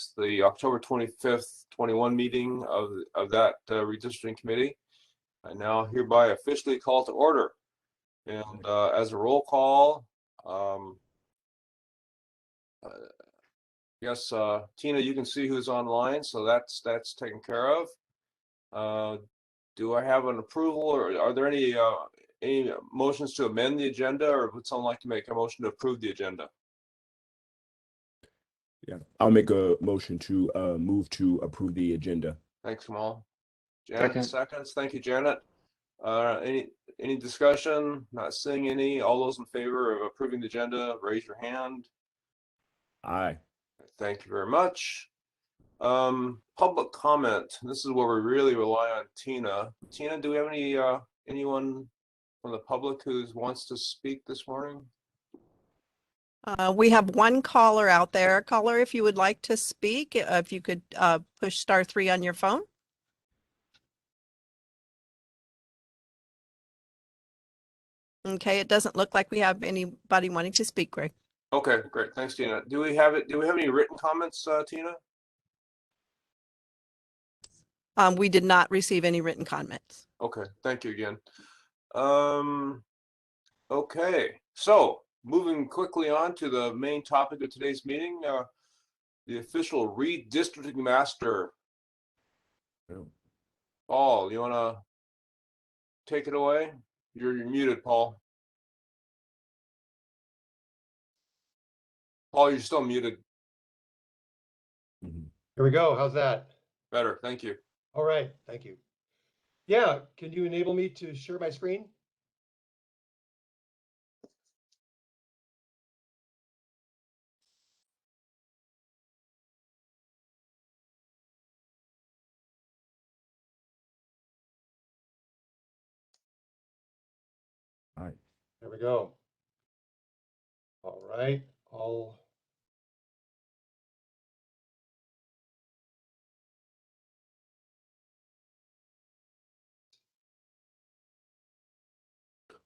It's the October 25th, 21 meeting of that redistricting committee. I now hereby officially call to order. And as a roll call, yes, Tina, you can see who's online, so that's taken care of. Do I have an approval, or are there any motions to amend the agenda, or would someone like to make a motion to approve the agenda? Yeah, I'll make a motion to move to approve the agenda. Thanks, Kamal. Janet seconds. Thank you, Janet. Any discussion? Not seeing any. All those in favor of approving the agenda, raise your hand. Aye. Thank you very much. Public comment. This is where we really rely on Tina. Tina, do we have any anyone from the public who wants to speak this morning? We have one caller out there. Caller, if you would like to speak, if you could push *3 on your phone. Okay, it doesn't look like we have anybody wanting to speak, Greg. Okay, great. Thanks, Tina. Do we have any written comments, Tina? We did not receive any written comments. Okay, thank you again. Okay, so moving quickly on to the main topic of today's meeting, the official redistricting master. Paul, you want to take it away? You're muted, Paul. Paul, you're still muted. Here we go. How's that? Better, thank you. All right, thank you. Yeah, can you enable me to share my screen? All right. There we go. All right,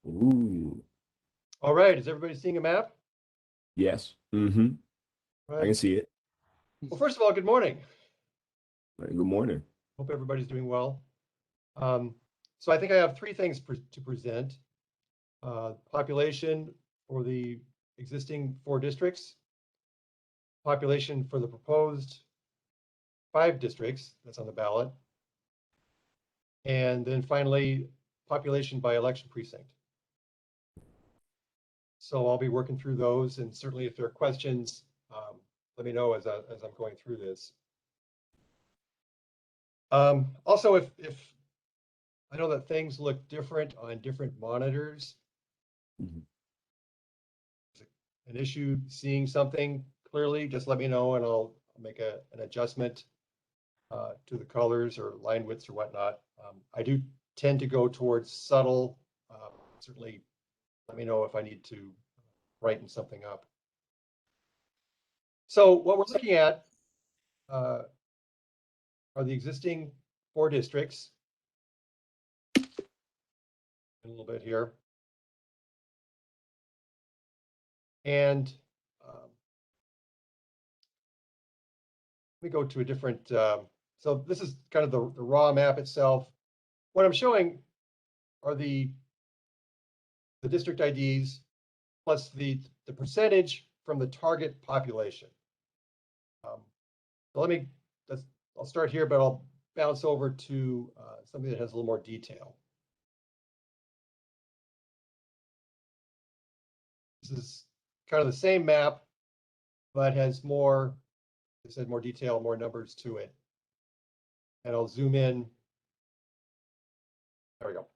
Ooh. All right, is everybody seeing a map? Yes. Right. I can see it. Well, first of all, good morning. Good morning. Hope everybody's doing well. So I think I have 3 things to present. Population for the existing 4 districts, population for the proposed 5 districts that's on the ballot, and then finally population by election precinct. So I'll be working through those, and certainly if there are questions, let me know as I'm going through this. Also, if I know that things look different on different monitors, an issue seeing something clearly, just let me know and I'll make an adjustment to the colors or line widths or whatnot. I do tend to go towards subtle. Certainly let me know if I need to brighten something up. So what we're looking at are the existing 4 districts. A little bit here. And let me go to a different, so this is kind of the raw map itself. What I'm showing are the district IDs plus the percentage from the target population. So I'll start here, but I'll bounce over to something that has a little more detail. This is kind of the same map, but has more, I said, more detail, more numbers to it. And I'll zoom in. There we go.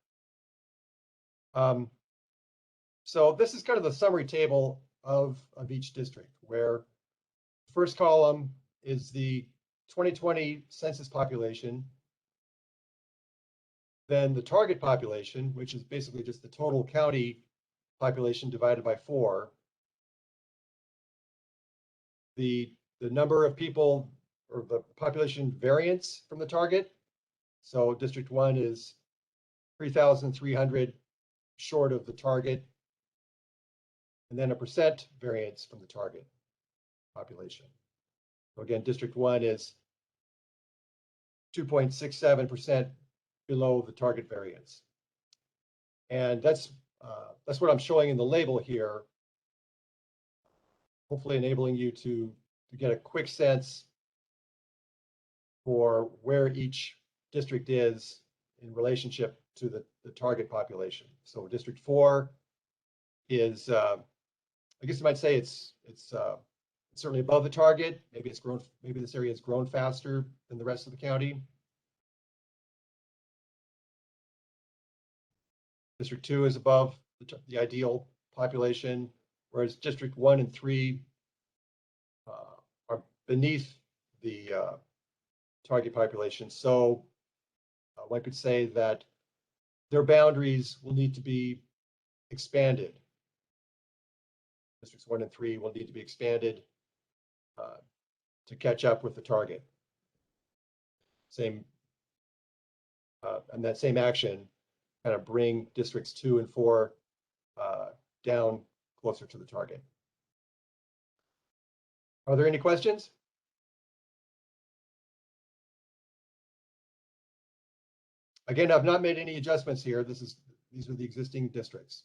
So this is kind of the summary table of each district, where the first column is the 2020 census population. Then the target population, which is basically just the total county population divided by 4. The number of people, or the population variance from the target. So District 1 is 3,300 short of the target. And then a % variance from the target population. So again, District 1 is 2.67% below the target variance. And that's what I'm showing in the label here, hopefully enabling you to get a quick sense for where each district is in relationship to the target population. So District 4 is, I guess you might say it's certainly above the target. Maybe it's grown. Maybe this area has grown faster than the rest of the county. District 2 is above the ideal population, whereas District 1 and 3 are beneath the target population. So one could say that their boundaries will need to be expanded. Districts 1 and 3 will need to be expanded to catch up with the target. And that same action kind of bring districts 2 and 4 down closer to the target. Are there any questions? Again, I've not made any adjustments here. These are the existing districts.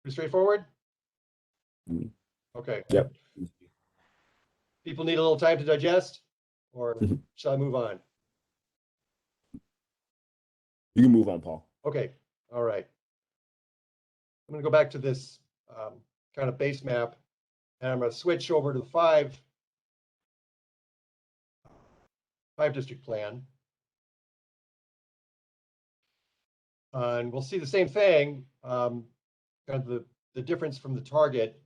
Pretty straightforward? Mm. Okay. Yep. People need a little time to digest, or shall I move on? You can move on, Paul. Okay, all right. I'm going to go back to this kind of base map, and I'm going to switch over to the five district plan. And we'll see the same thing, kind of the difference from the target.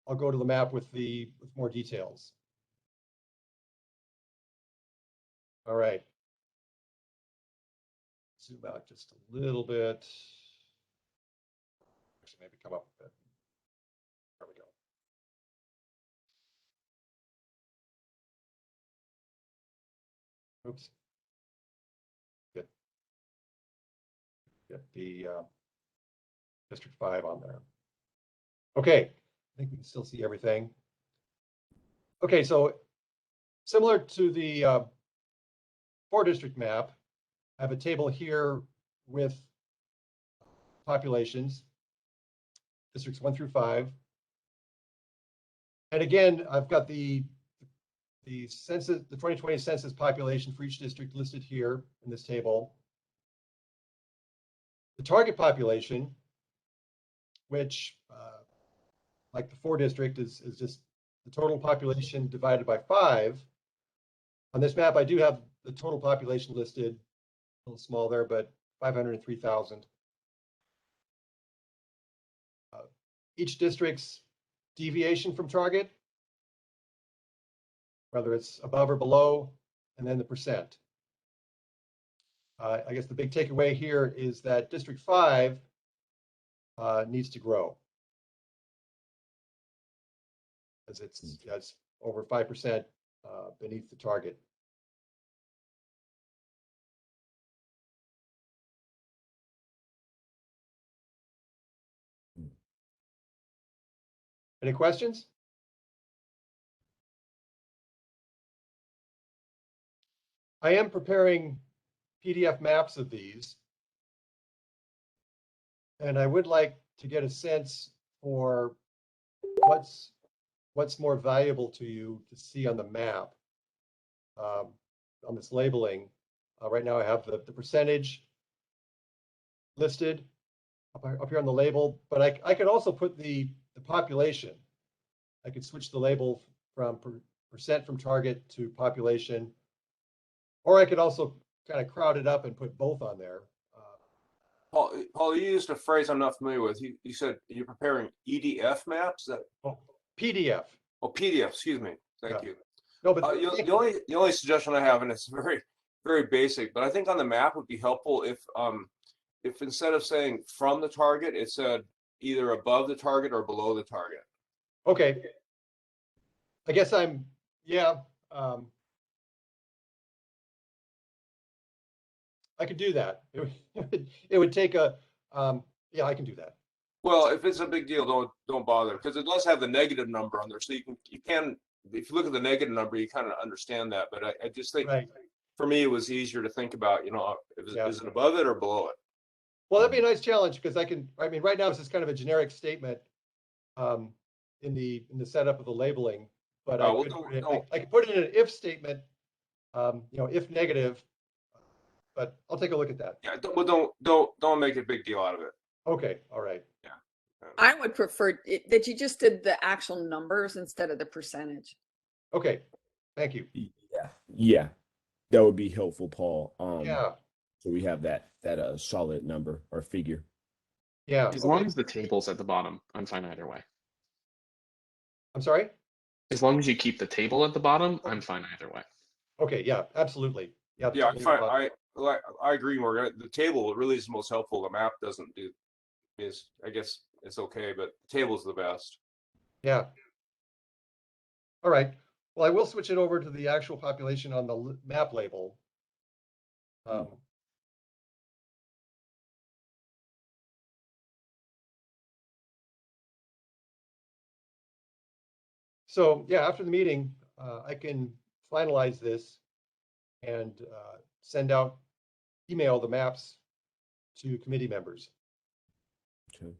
I'll go to the map with more details. All right. Zoom out just a little bit. Actually, maybe come up a bit. There we go. Oops. Get the District 5 on there. Okay, I think we can still see everything. Okay, so similar to the 4-district map, I have a table here with populations, districts 1 through 5. And again, I've got the census, the 2020 census population for each district listed here in this table. The target population, which like the 4-district is just the total population divided by 5. On this map, I do have the total population listed, a little small there, but 503,000. Each district's deviation from target, whether it's above or below, and then the percent. I guess the big takeaway here is that District 5 needs to grow, as it's over 5% beneath the target. Any questions? I am preparing PDF maps of these, and I would like to get a sense for what's more valuable to you to see on the map, on this labeling. Right now I have the percentage listed up here on the label, but I could also put the population. I could switch the label from percent from target to population, or I could also kind of crowd it up and put both on there. Paul, you used a phrase I'm not familiar with. You said you're preparing EDF maps. PDF. Oh, PDF. Excuse me. Thank you. No, but the only suggestion I have, and it's very, very basic, but I think on the map would be helpful if instead of saying from the target, it said either above the target or below the target. Okay. I guess yeah. I could do that. It would take a, yeah, I can do that. Well, if it's a big deal, don't bother, because it does have the negative number on there, so you can, if you look at the negative number, you kind of understand that, but I just think, Right. for me, it was easier to think about, Yeah. is it above it or below it? Well, that'd be a nice challenge because I mean, right now this is kind of a generic statement in the setup of the labeling, but I Well, could, don't. I could put it in an if statement, if negative, but I'll take a look at that. Yeah, don't make a big deal out of it. Okay, all right. I would prefer that you just did the actual numbers instead of the percentage. Okay, thank you. Yeah, that would be helpful, Paul. Yeah, So we have that solid number or figure. yeah. As Okay. long as the table's at the bottom, I'm fine either way. I'm sorry? As long as you keep the table at the bottom, I'm fine either way. Okay, yeah, absolutely. Yeah. Yeah, totally. I agree, Morgan. The table really is most helpful. The map doesn't do, I guess it's okay, but the table's the best. Yeah. All right. Well, I will switch it over to the actual population on the map label. So yeah, after the meeting, I can finalize this and email the maps to committee members. Okay.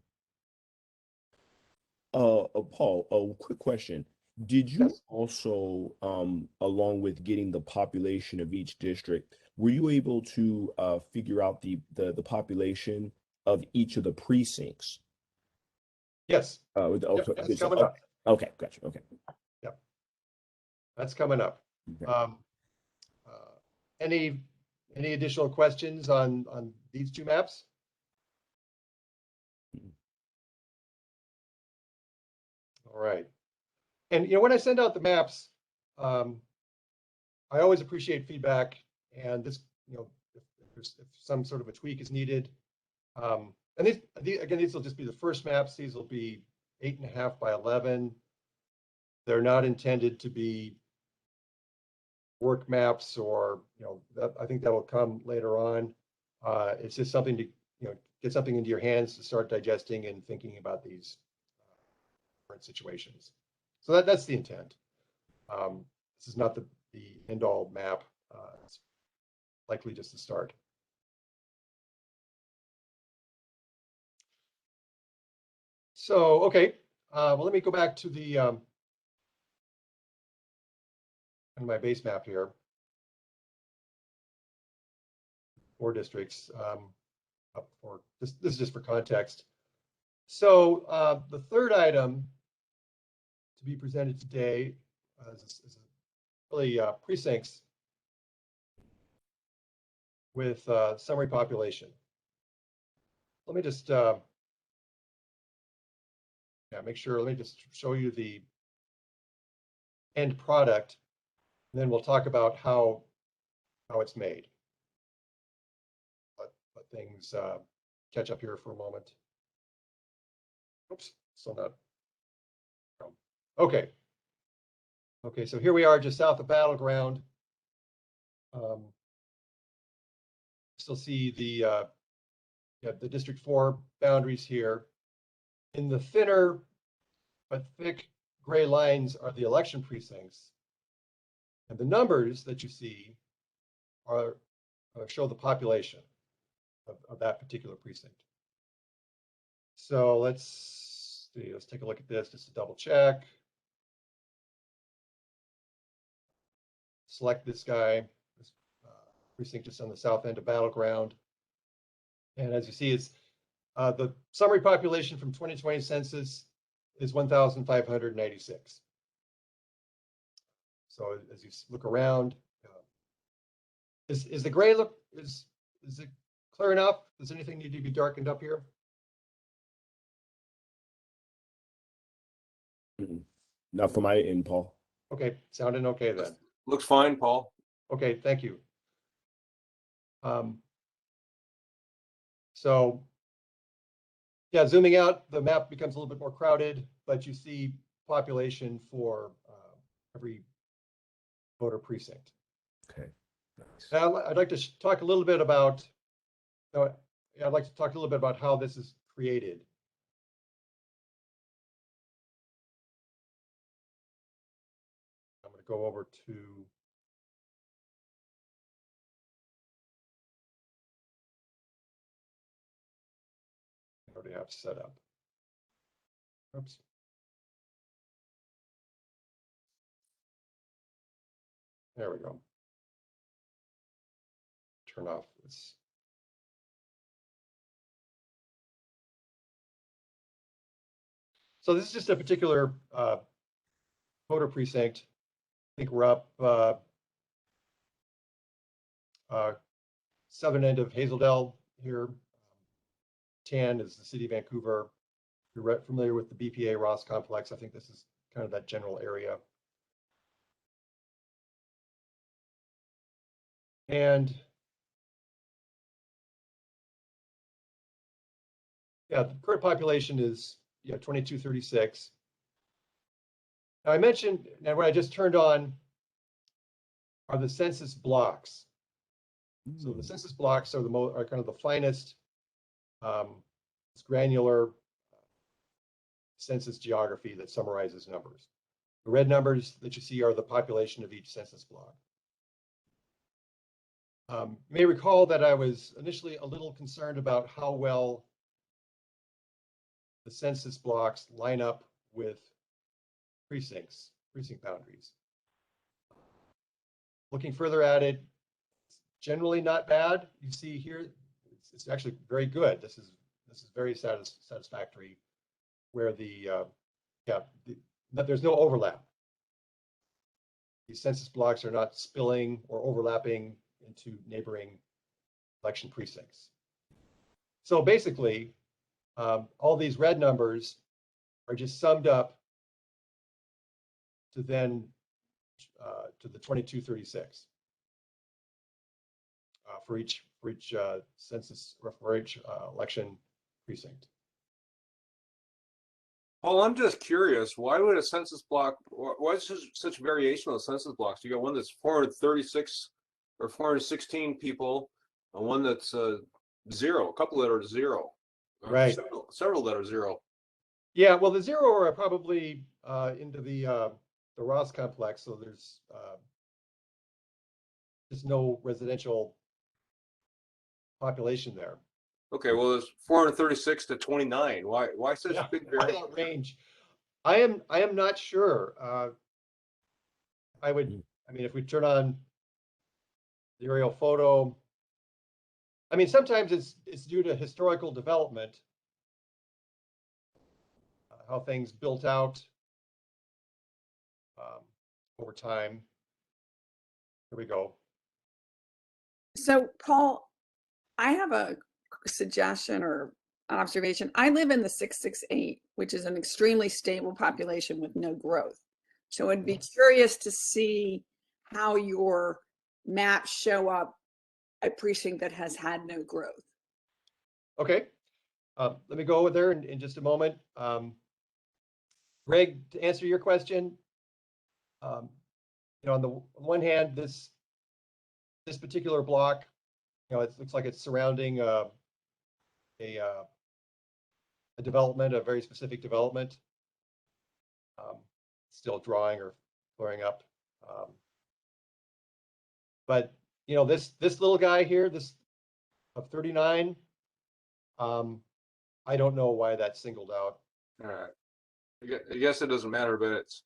Paul, a quick question. Did you Yes. also, along with getting the population of each district, were you able to figure out the population of each of the precincts? Yes, Okay, that's coming up. okay, gotcha. Okay. That's coming up. Okay. Any additional questions on these two maps? All right. And when I send out the maps, I always appreciate feedback. And this, if some sort of a tweak is needed. And these will just be the first maps. These will be 8.5 by 11. They're not intended to be work maps or, I think that will come later on. It's just something to, get something into your hands to start digesting and thinking about these current situations. So that's the intent. This is not the end all map. It's likely just the start. So, okay, well, let me go back to the on my base map here. 4 districts. This is just for context. So the third item to be presented today is really precincts with summary population. Let me just make sure. Let me just show you the end product, and then we'll talk about how it's made. Let things catch up here for a moment. Oops, still not. Okay. Okay, so here we are just south of Battleground. Still see the District 4 boundaries here. In the thinner but thick gray lines are the election precincts. And the numbers that you see are show the population of that particular precinct. So let's see, let's take a look at this just to double check. Select this guy, this precinct just on the south end of Battleground. And as you see, it's the summary population from 2020 census is 1,596. So as you look around, is the gray look, is it clear enough? Does anything need to be darkened up here? Not for my end, Paul. Okay, sounding okay then. Looks fine, Paul. Okay, thank you. So yeah, zooming out, the map becomes a little bit more crowded, but you see population for every voter precinct. Okay. Nice. Now, I'd like to talk a little bit about, I'd like to talk a little bit about how this is created. I'm going to go over to I already have set up. Oops. There we go. Turn off this. So this is just a particular voter precinct. I think we're up southern end of Hazeldale here. Tan is the city of Vancouver. You're familiar with the BPA Ross complex. I think this is kind of that general area. And yeah, the current population is 2236. Now I mentioned, and what I just turned on are the census blocks. So the census blocks are are kind of the finest, granular census geography that summarizes numbers. The red numbers that you see are the population of each census block. You may recall that I was initially a little concerned about how well the census blocks line up with precinct boundaries. Looking further at it, it's generally not bad. You see here, it's actually very good. This is very satisfactory, where there's no overlap. These census blocks are not spilling or overlapping into neighboring election precincts. So basically, all these red numbers are just summed up to then to the 2236 for each census or for each election precinct. Well, I'm just curious, why would a census block, why is such variation on census blocks? You got one that's 436 or 416 people, and one that's zero, a couple that are zero. Right. Several that are zero. Yeah, well, the zero are probably into the Ross complex, so there's just no residential population there. Okay, well, there's 436 to 29. Why such a big variation? That range? I am not sure. I mean, if we turn on the aerial photo, I mean, sometimes it's due to historical development, how things built out over time. Here we go. So Paul, I have a suggestion or an observation. I live in the 668, which is an extremely stable population with no growth. So I'd be curious to see how your maps show up a precinct that has had no growth. Okay, let me go over there in just a moment. Greg, to answer your question, on the one hand, this particular block, it looks like it's surrounding a development, a very specific development. Still drawing or blurring up, but this little guy here, this of 39. I don't know why that's singled out. All right. I guess it doesn't matter, but it's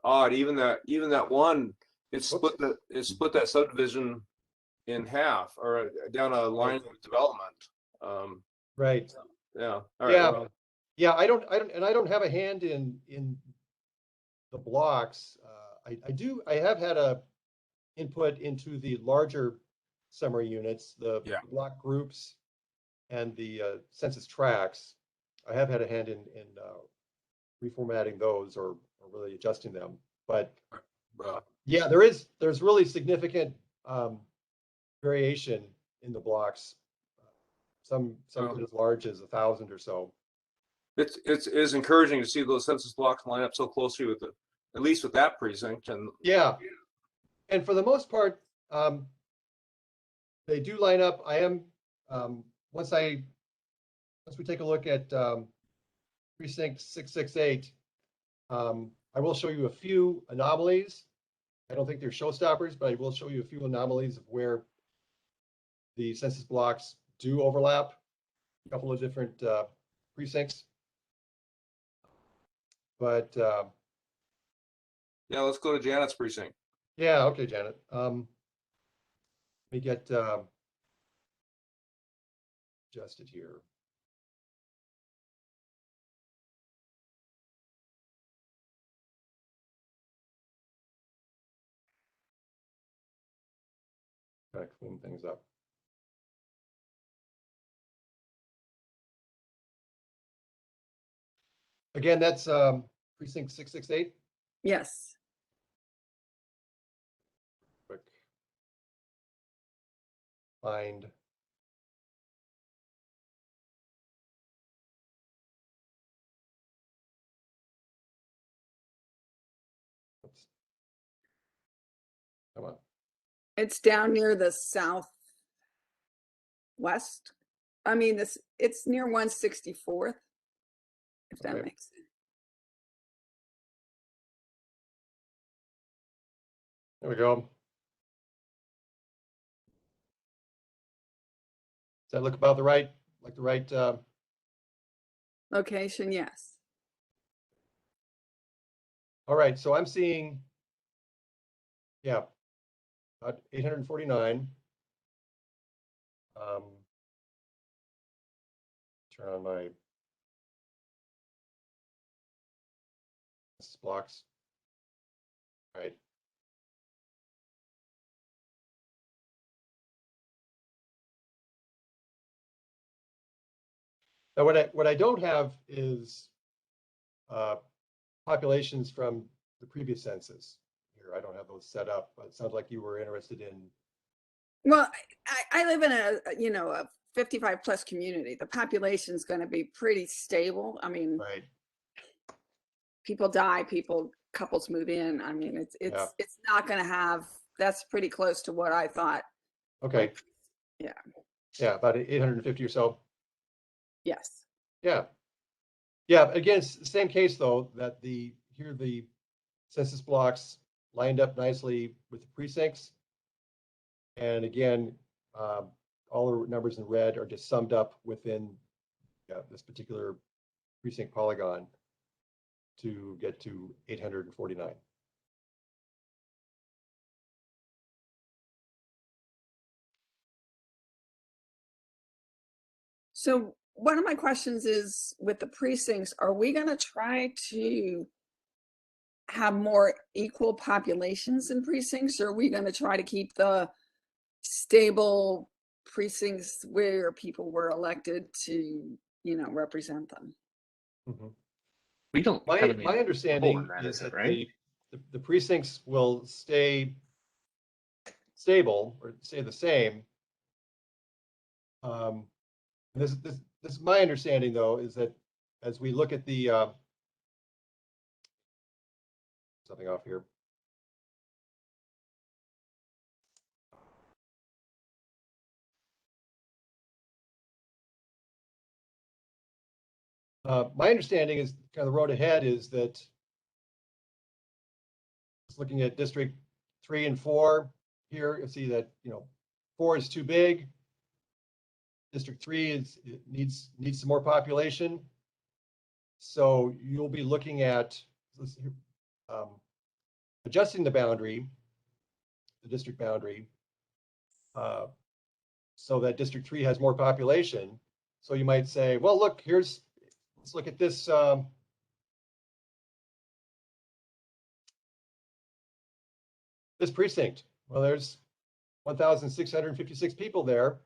odd. Even that one, it split that subdivision in half, or down a line of development. Right. Yeah. All right. Well, yeah. I don't have a hand in the blocks. I have had a input into the larger summary units, the block groups, and the census tracts. I have had a hand in reformatting those or really adjusting them. But yeah, there's really significant variation in the blocks. Some as large as 1,000 or so. It's encouraging to see those census blocks line up so closely with at least with that precinct. And yeah, and for the most part, They do line up. I am, once we take a look at precinct 668, I will show you a few anomalies. I don't think they're showstoppers, but I will show you a few anomalies of where the census blocks do overlap. A couple of different precincts. But Yeah, let's go to Janet's precinct. yeah, okay, Janet. Let me get adjusted here. Try to clean things up. Again, that's precinct 668. Yes. Quick find. Oops. Come on. It's down near the southwest. I mean, it's near 164th, if that Okay. makes sense. There we go. Does that look about the right, like the right? Location, yes. All right, so I'm seeing, yeah, about 849. Turn on my census blocks. All right. Now, what I don't have is populations from the previous census here. I don't have those set up, but it sounds like you were interested in. Well, I live in a 55 plus community. The population is going to be pretty stable. I mean, Right. people die, couples move in. I mean, it's not going to have. That's pretty close to what I thought. Okay. Yeah. Yeah, about 850 or so. Yes. Yeah. Yeah. Again, it's the same case though, that the census blocks lined up nicely with the precincts. And again, all the numbers in red are just summed up within this particular precinct polygon to get to 849. So one of my questions is, with the precincts, are we going to try to have more equal populations in precincts, or are we going to try to keep the stable precincts where people were elected to, represent them? Mhm. We don't have any My understanding on that, is is it, that right? the precincts will stay stable or stay the same. This is my understanding though, is that as we look at the something off here. My understanding is kind of the road ahead is that looking at District 3 and 4 here, you'll see that 4 is too big. District 3 needs some more population. So you'll be looking at adjusting the boundary, the district boundary, so that District 3 has more population. So you might say, well, look, let's look at this. This precinct. Well, there's 1,656 people there.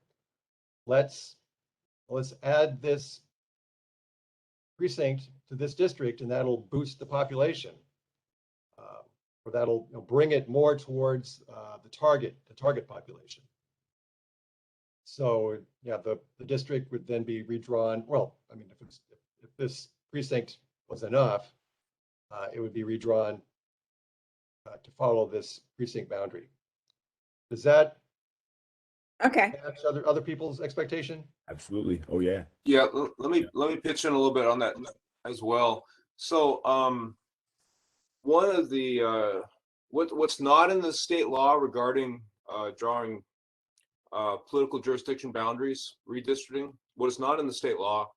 Let's add this precinct to this district, and that'll boost the population, or that'll bring it more towards the target population. So yeah, the district would then be redrawn. Well, I mean, if this precinct was enough, it would be redrawn to follow this precinct boundary. Does that Okay. match other people's expectation? Absolutely. Oh yeah. Yeah, let me pitch in a little bit on that as well. So, one of the what's not in the state law regarding drawing political jurisdiction boundaries, redistricting, what is not in the state law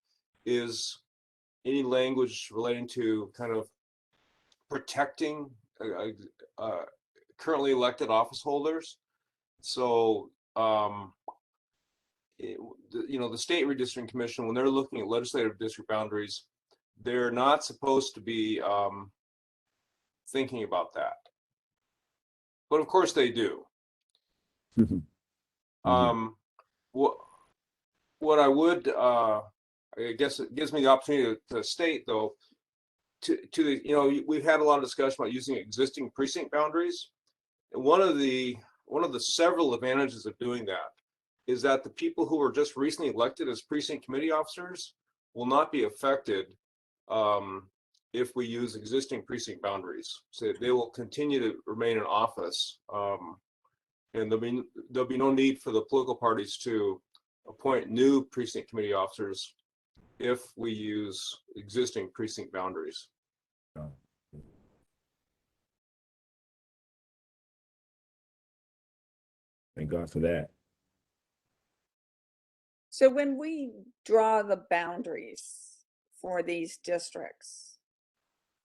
is any language relating to kind of protecting currently elected office holders. So, the State Redistricting Commission, when they're looking at legislative district boundaries, they're not supposed to be thinking about that. But of course they do. What I would, I guess it gives me the opportunity to state though, we've had a lot of discussion about using existing precinct boundaries. And one of the several advantages of doing that is that the people who were just recently elected as precinct committee officers will not be affected if we use existing precinct boundaries. So they will continue to remain in office, and there'll be no need for the political parties to appoint new precinct committee officers if we use existing precinct boundaries. Thank God for that. So when we draw the boundaries for these districts,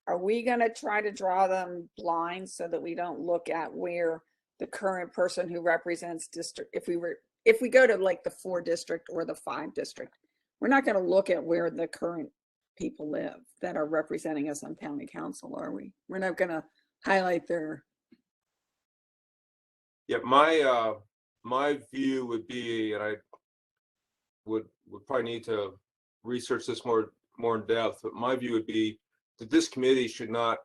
are we going to try to draw them blind so that we don't look at where the current person who represents district, if we go to like the 4 district or the 5 district, we're not going to look at where the current people live that are representing us on county council, are we? We're not going to highlight their. Yeah, my view would be, and I would probably need to research this more in depth, but my view would be that this committee should not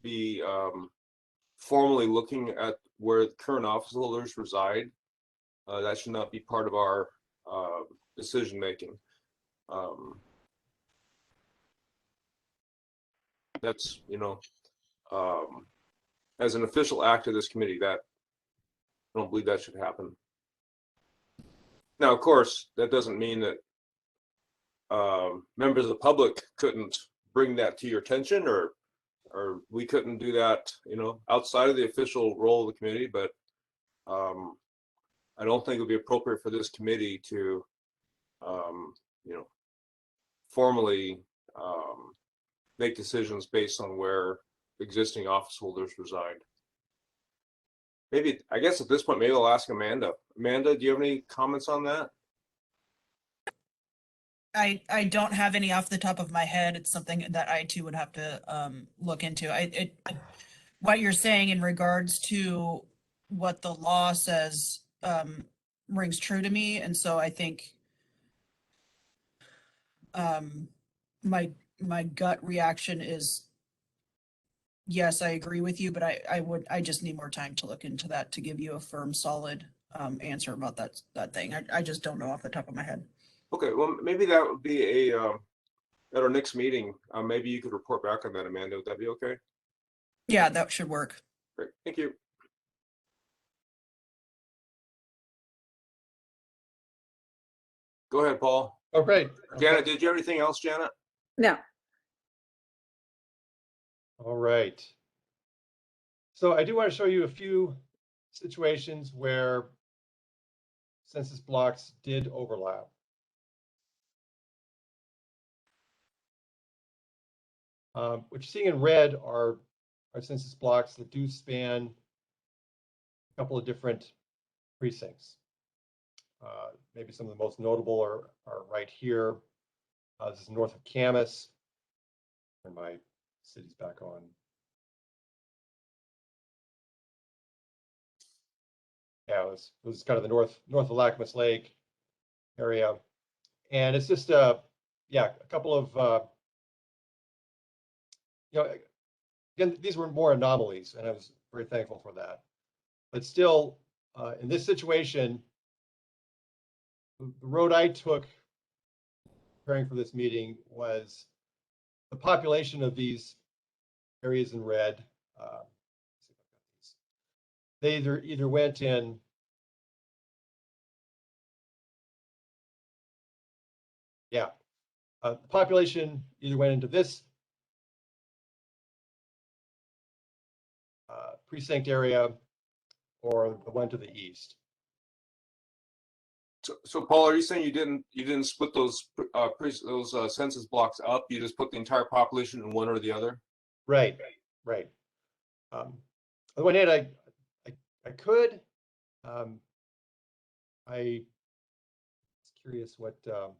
be formally looking at where current office holders reside. That should not be part of our decision making. That's, as an official act of this committee, that I don't believe that should happen. Now, of course, that doesn't mean that members of the public couldn't bring that to your attention, or we couldn't do that, outside of the official role of the committee. But I don't think it would be appropriate for this committee to, formally make decisions based on where existing office holders reside. Maybe, I guess at this point, maybe I'll ask Amanda. Amanda, do you have any comments on that? I don't have any off the top of my head. It's something that I too would have to look into. What you're saying in regards to what the law says rings true to me, and so I think my gut reaction is yes, I agree with you, but I just need more time to look into that to give you a firm, solid answer about that thing. I just don't know off the top of my head. Okay, well, maybe that would be at our next meeting. Maybe you could report back on that, Amanda. Would that be okay? Yeah, that should work. Great, thank you. Go ahead, Paul. Oh, great. Janet, did you have anything else, Janet? No. All right. So I do want to show you a few situations where census blocks did overlap. What you're seeing in red are census blocks that do span a couple of different precincts. Maybe some of the most notable are right here. This is north of Camas. And my city's back on. Yeah, it was kind of the north of Lacamas Lake area. And it's just a couple of again, these were more anomalies, and I was very thankful for that. But still, in this situation, the road I took preparing for this meeting was the population of these areas in red. They either went in Yeah. The population either went into this precinct area or the one to the east. So Paul, are you saying you didn't split those census blocks up? You just put the entire population in one or the other? Right, right. On the one hand, I could. I was curious what sure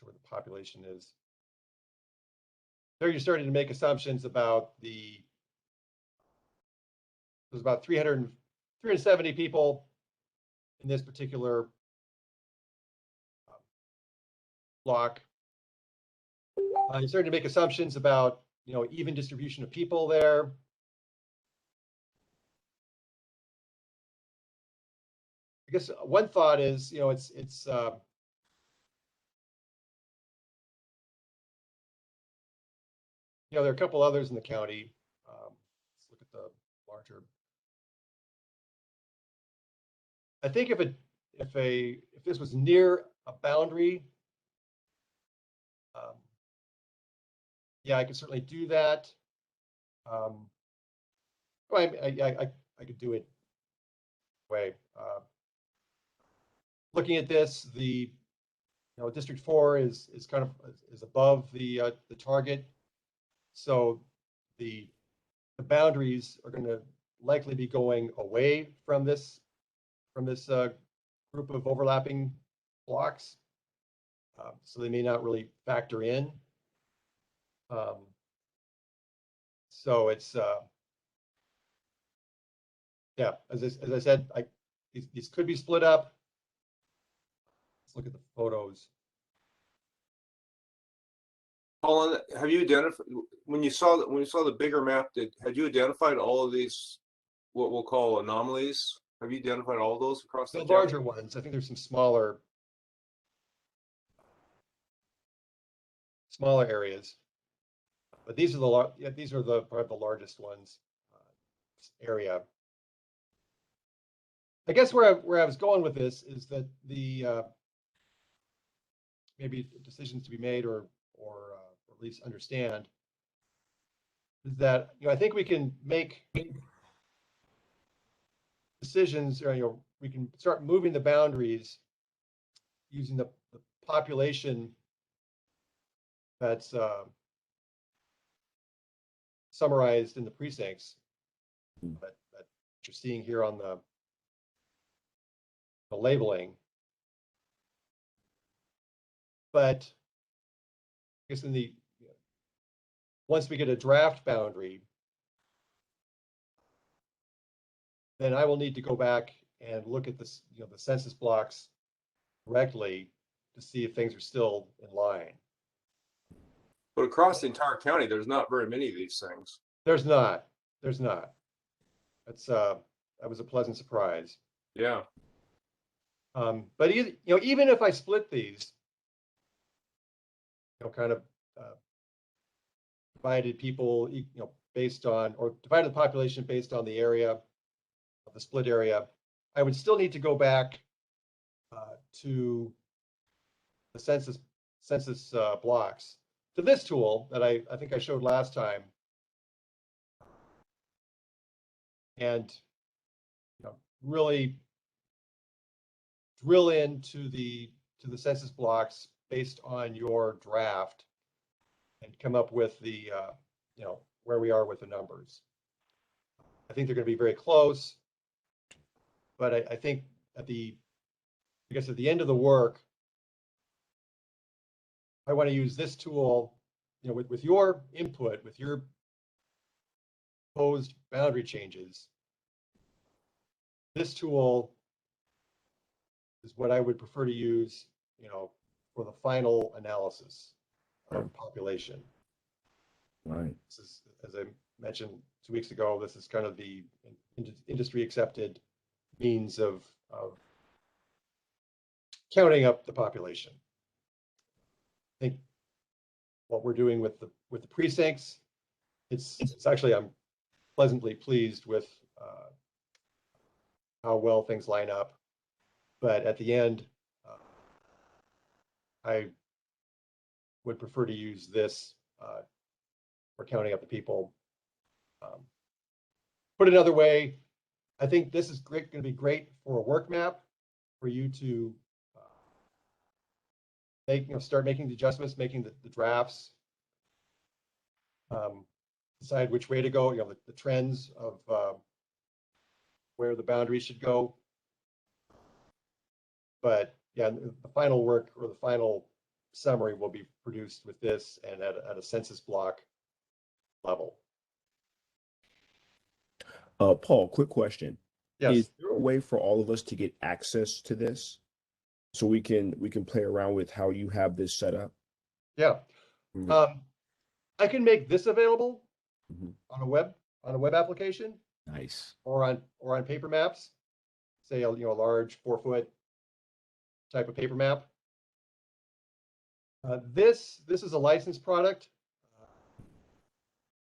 what the population is. There you're starting to make assumptions about there's about 370 people in this particular block. You're starting to make assumptions about, even distribution of people there. I guess one thought is, it's there are a couple others in the county. Let's look at the larger. I think if this was near a boundary, yeah, I could certainly do that. Well, I could do it way. Looking at this, the District 4 is kind of is above the target, so the boundaries are going to likely be going away from this group of overlapping blocks, so they may not really factor in. So it's yeah, as I said, these could be split up. Let's look at the photos. Paul, have you identified when you saw the bigger map? Had you identified all of these what we'll call anomalies? Have you identified all of those across The the larger ones, I think there's some smaller areas, but these are probably the largest ones. Area. I guess where I was going with this is that the maybe decisions to be made or at least understand is that I think we can make decisions, or we can start moving the boundaries using the population that's summarized in the precincts that you're seeing here on the labeling. But I guess once we get a draft boundary, then I will need to go back and look at this, the census blocks directly to see if things are still in line. But across the entire county, there's not very many of these things. There's not. That's that was a pleasant surprise. Yeah. But even if I split these, kind of divided people, based on, or divided the population based on the area of the split area, I would still need to go back to the census blocks, to this tool that I think I showed last time, and really drill into the census blocks based on your draft and come up with the where we are with the numbers. I think they're going to be very close, but I think at the end of the work, I want to use this tool, with your input, with your proposed boundary changes. This tool is what I would prefer to use, for the final analysis of population. Right. This is, as I mentioned 2 weeks ago, this is kind of the industry accepted means of counting up the population. I think what we're doing with the precincts, it's actually, I'm pleasantly pleased with how well things line up. But at the end, I would prefer to use this for counting up the people. Put it another way, I think this is going to be great for a work map for you to start making the adjustments, making the drafts, decide which way to go, the trends of where the boundaries should go. But yeah, the final work or the final summary will be produced with this and at a census block level. Paul, quick question. Yes. Is there a way for all of us to get access to this so we can play around with how you have this set up? Yeah. Mhm. I can make this available Mhm. on a web application Nice. or on paper maps, say a large 4-foot type of paper map. This is a licensed product,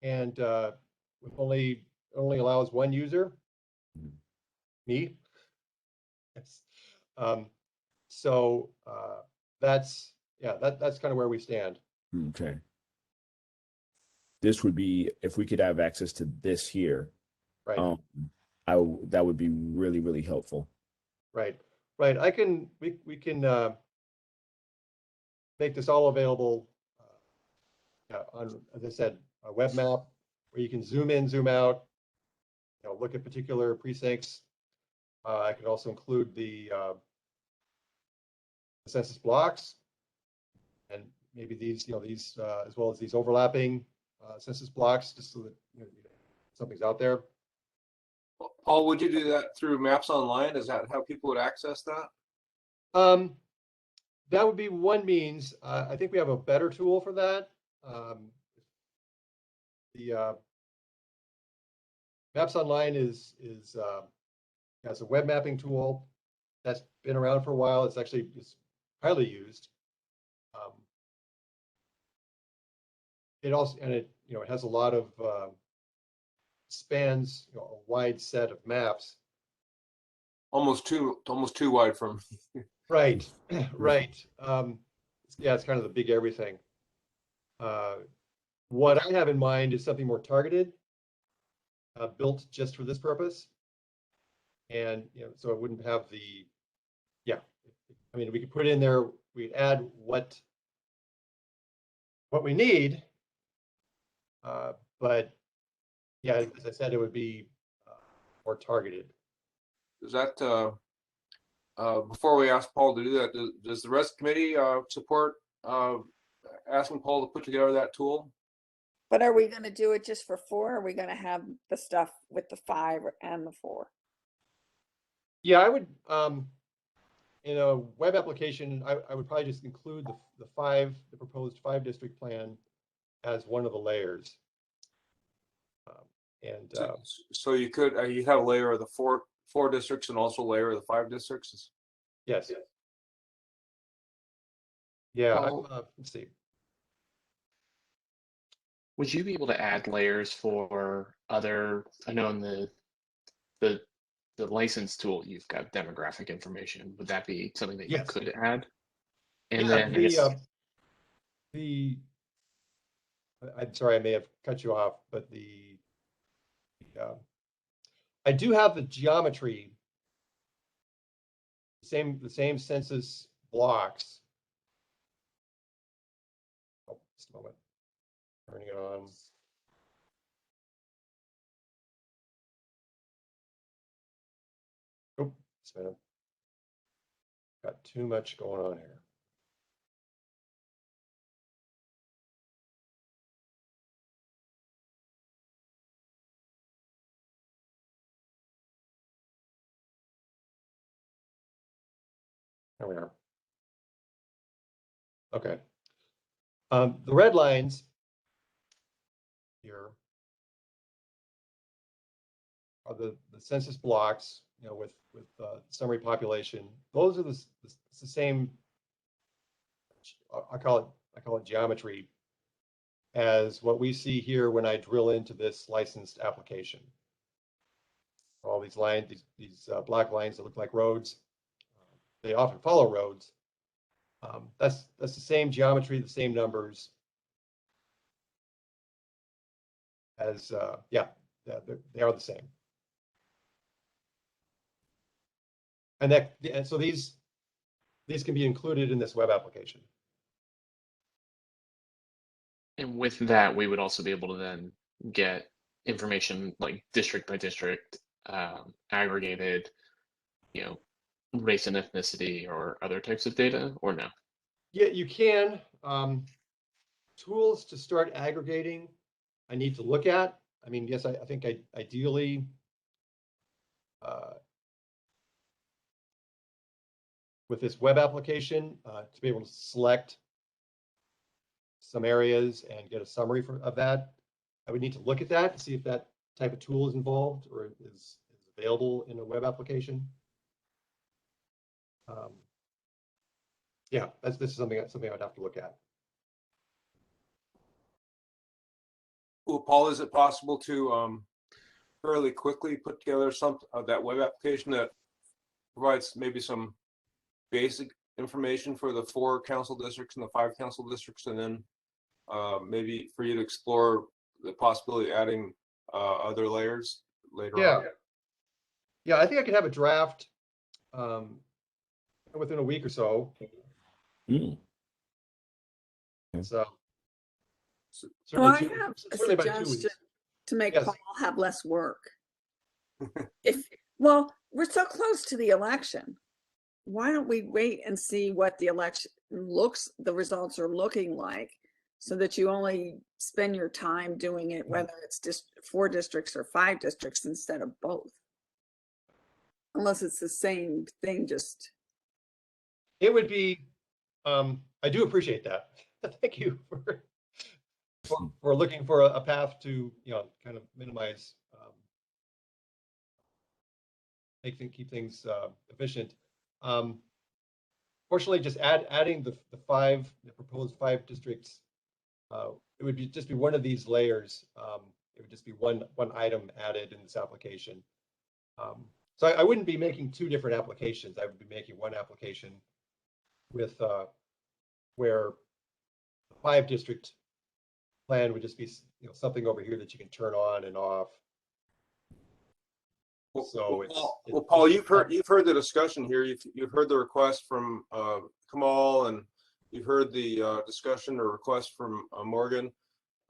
and with only allows one user, Mhm. me. Yes. So that's kind of where we stand. Okay. This would be, if we could have access to this here, Right. that would be really, really helpful. Right. We can make this all available on, as I said, a web map where you can zoom in, zoom out, look at particular precincts. I could also include the census blocks, and maybe these as well as these overlapping census blocks, just so that something's out there. Paul, would you do that through Maps Online? Is that how people would access that? That would be one means. I think we have a better tool for that. The Maps Online has a web mapping tool that's been around for a while. It's actually highly used. It also, and it has a lot of spans a wide set of maps. Almost too wide from. Right, right. Yeah, it's kind of the big everything. What I have in mind is something more targeted, built just for this purpose. And so it wouldn't have the, yeah. I mean, we could put in there, we'd add what we need, but yeah, as I said, it would be more targeted. Is that before we ask Paul to do that? Does the rest of the committee support asking Paul to put together that tool? But are we going to do it just for 4? Or are we going to have the stuff with the 5 and the 4? Yeah, I would, in a web application, I would probably just include the proposed 5-district plan as one of the layers. So you could you have a layer of the four districts and also a layer of the 5 districts. Yes. Yeah. Let's see. Would you be able to add layers for other? I know in the license tool you've got demographic information. Would that be something that you Yes. could add? And Yeah, then I guess, I'm sorry, I may have cut you off, but I do have the geometry, the same census blocks. Oh, just a moment. Turning it on. Oh, just a minute. Got too much going on here. There we are. Okay. The red lines here are the census blocks, with summary population. Those are the same. I call it geometry as what we see here when I drill into this licensed application. All these lines, these black lines that look like roads. they often follow roads. That's the same geometry, the same numbers as, yeah, they are the same. And so these can be included in this web application. And with that, we would also be able to then get information like district by district, aggregated, race and ethnicity or other types of data, or no? Yeah, you can. Tools to start aggregating, I need to look at. I mean, yes, I think ideally, with this web application, to be able to select some areas and get a summary of that, I would need to look at that to see if that type of tool is involved or is available in a web application. Yeah, this is something I'd have to look at. Well, Paul, is it possible to fairly quickly put together that web application that provides maybe some basic information for the 4 council districts and the 5 council districts, and then maybe for you to explore the possibility of adding other layers later on? Yeah, I think I could have a draft within a week or so. Mm. So Well, I certainly have a certainly by 2 suggestion weeks. to make Yes. Paul have less work. Well, we're so close to the election. Why don't we wait and see what the election the results are looking like, so that you only spend your time doing it, whether it's just 4 districts or 5 districts instead of both. Unless it's the same thing, just. It would be, I do appreciate that. Thank you for looking for a path to, kind of minimize, keep things efficient. Fortunately, just adding the proposed 5 districts, it would just be one of these layers. It would just be one item added in this application. So I wouldn't be making 2 different applications. I would be making one application with where the 5 district plan would just be something over here that you can turn on and off. So Paul, you've heard the discussion here. You've heard the request from Kamal, and you've heard the discussion or request from Morgan.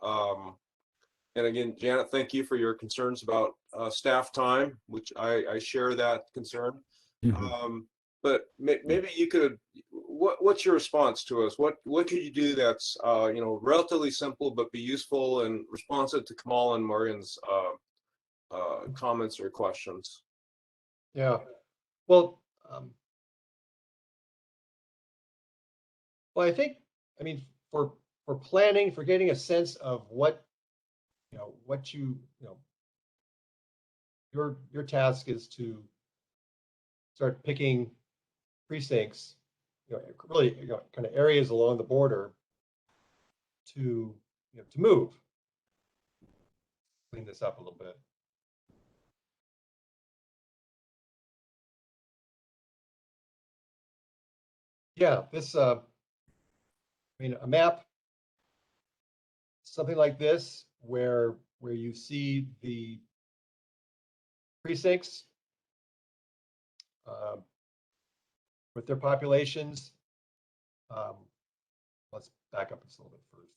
And again, Janet, thank you for your concerns about staff time, which I share that concern. Mm-hmm. But maybe you could. What's your response to us? What could you do that's relatively simple but be useful and responsive to Kamal and Morgan's comments or questions? Yeah, well, I think, for planning, for getting a sense of what your task is to start picking precincts, really, kind of areas along the border to move. Clean this up a little bit. Yeah, this, a map, something like this, where you see the precincts with their populations. Let's back up just a little bit first.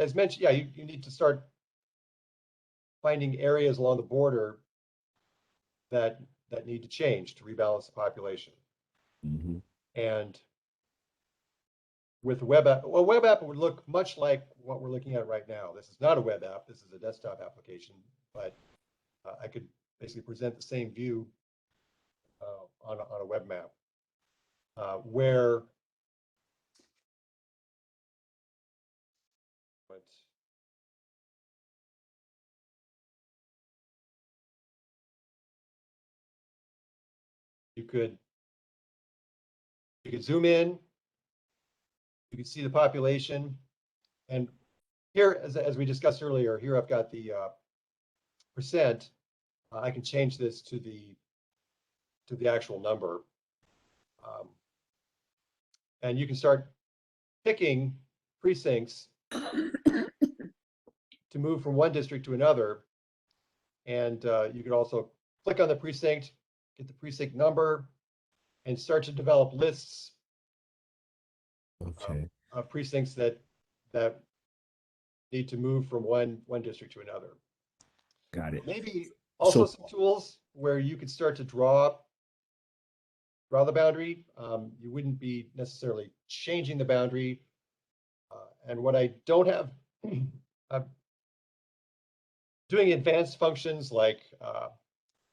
As mentioned, yeah, you need to start finding areas along the border that need to change to rebalance the population. Mm-hmm. And with the web app, well, web app would look much like what we're looking at right now. This is not a web app. This is a desktop application, but I could basically present the same view on a web map where you could zoom in, you can see the population, and here, as we discussed earlier, here I've got the percent. I can change this to the to the actual number. And you can start picking precincts to move from one district to another. And you could also click on the precinct, get the precinct number, and start to develop lists Okay. of precincts that need to move from one district to another. Got it. Maybe also some tools where you could start to draw the boundary. You wouldn't be necessarily changing the boundary. And what I don't have, I'm doing advanced functions like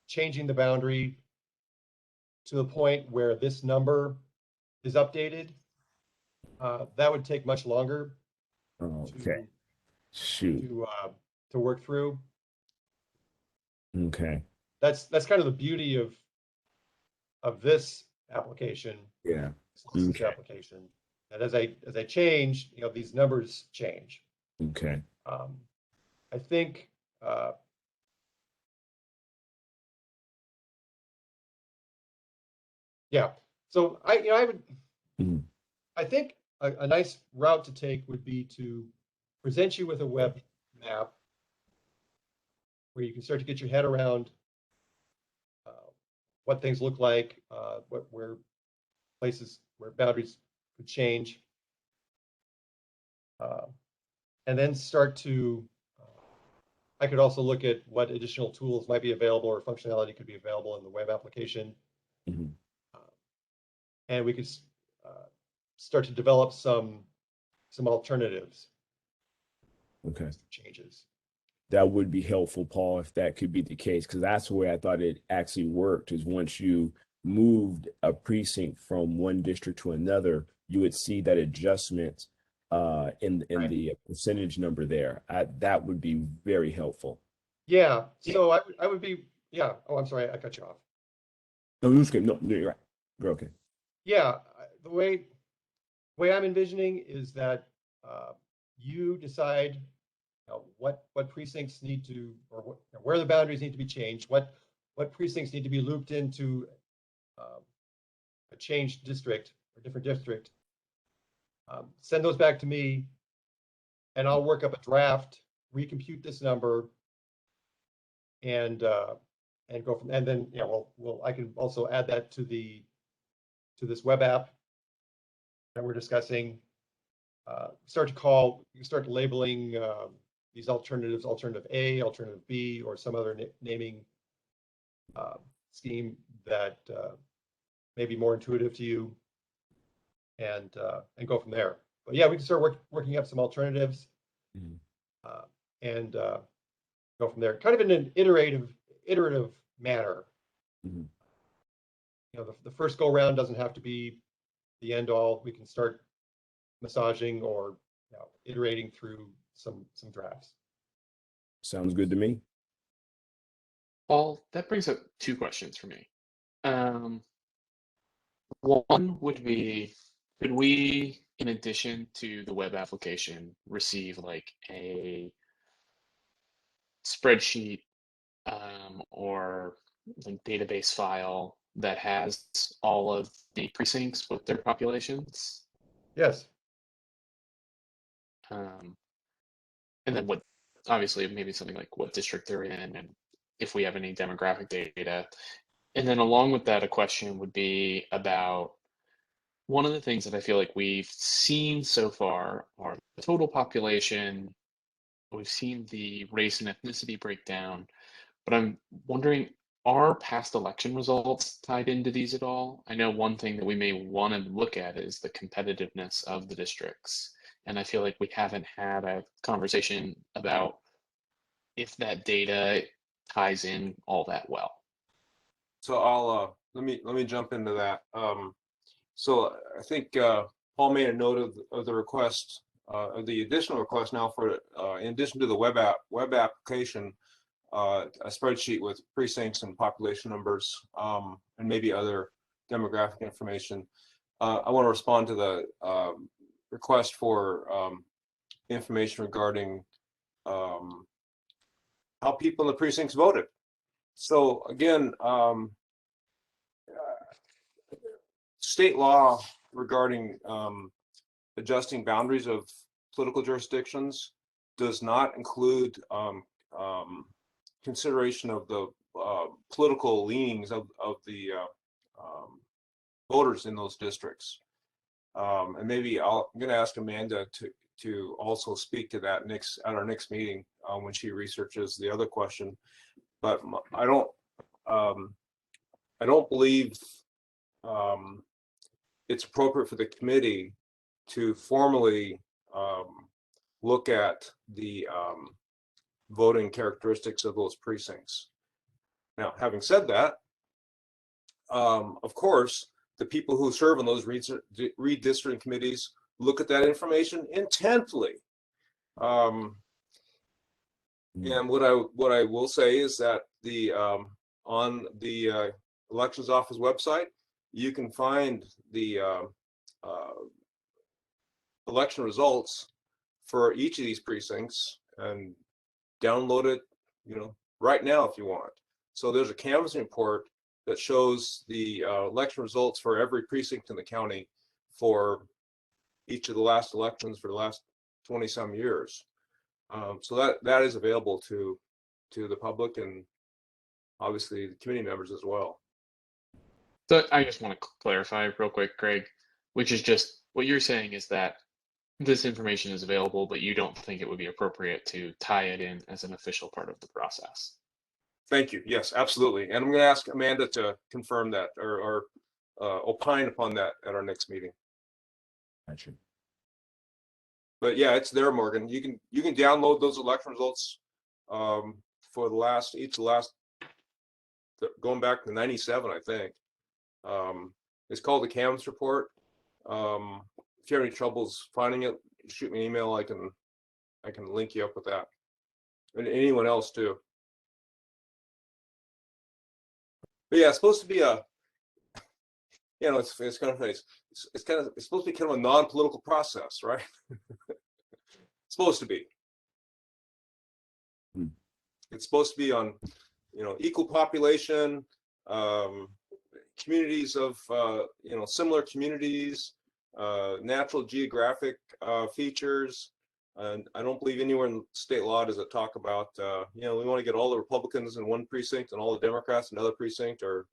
changing the boundary to the point where this number is updated. That would take much longer. Okay. Shoot. To work through. Okay. That's kind of the beauty of this application. Yeah. This application. And as I change, these numbers change. Okay. I think yeah. So I would I think a nice route to take would be to present you with a web map where you can start to get your head around what things look like, where places where boundaries could change, and then start to. I could also look at what additional tools might be available or functionality could be available in the web application, and we could start to develop some alternatives. Okay. Changes. That would be helpful, Paul, if that could be the case, because that's the way I thought it actually worked, is once you moved a precinct from one district to another, you would see that adjustment in Right. the percentage number there. That would be very helpful. Yeah. So I would be, yeah. Oh, I'm sorry, I cut you off. No, it was good. No, you're right. You're okay. Yeah. The way I'm envisioning is that you decide what precincts need to, or where the boundaries need to be changed, what precincts need to be looped into a changed district or different district. Send those back to me, and I'll work up a draft, recompute this number, and go from. And then I can also add that to this web app that we're discussing. Start labeling these alternatives, alternative A, alternative B, or some other naming scheme that may be more intuitive to you, and go from there. But yeah, we can start working up some alternatives, and go from there, kind of in an iterative manner. The first go round doesn't have to be the end all. We can start massaging or iterating through some drafts. Sounds good to me. Paul, that brings up two questions for me. One would be, could we, in addition to the web application, receive like a spreadsheet or like database file that has all of the precincts with their populations? Yes. And then obviously maybe something like what district they're in and if we have any demographic data. And then along with that, a question would be about one of the things that I feel like we've seen so far are the total population. We've seen the race and ethnicity breakdown, but I'm wondering, are past election results tied into these at all? I know one thing that we may want to look at is the competitiveness of the districts. And I feel like we haven't had a conversation about if that data ties in all that well. So I'll let me jump into that. So I think Paul made a note of the request, of the additional request now for in addition to the web application, a spreadsheet with precincts and population numbers, and maybe other demographic information. I want to respond to the request for information regarding how people in the precincts voted. So again, state law regarding adjusting boundaries of political jurisdictions does not include consideration of the political leanings of the voters in those districts. And maybe I'm going to ask Amanda to also speak to that at our next meeting when she researches the other question. But I don't believe it's appropriate for the committee to formally look at the voting characteristics of those precincts. Now, having said that, of course, the people who serve on those redistricting committees look at that information intently. And what I will say is that on the elections office website, you can find the election results for each of these precincts and download it, right now if you want. So there's a canvassing report that shows the election results for every precinct in the county for each of the last elections for the last 20-some years. So that is available to the public and obviously the committee members as well. So I just want to clarify real quick, Greg, which is just what you're saying is that this information is available, but you don't think it would be appropriate to tie it in as an official part of the process. Thank you. Yes, absolutely. And I'm going to ask Amanda to confirm that or opine upon that at our next meeting. Gotcha. But yeah, it's there, Morgan. You can download those election results for each going back to 97, I think. It's called the canvass report. If you have any troubles finding it, shoot me an email. I can link you up with that, and anyone else too. But yeah, it's supposed to be it's kind of funny. It's supposed to be kind of a non-political process, right? It's supposed to be. It's supposed to be on, equal population, communities of, similar communities, natural geographic features. And I don't believe anywhere in state law does it talk about, we want to get all the Republicans in one precinct and all the Democrats in another precinct, or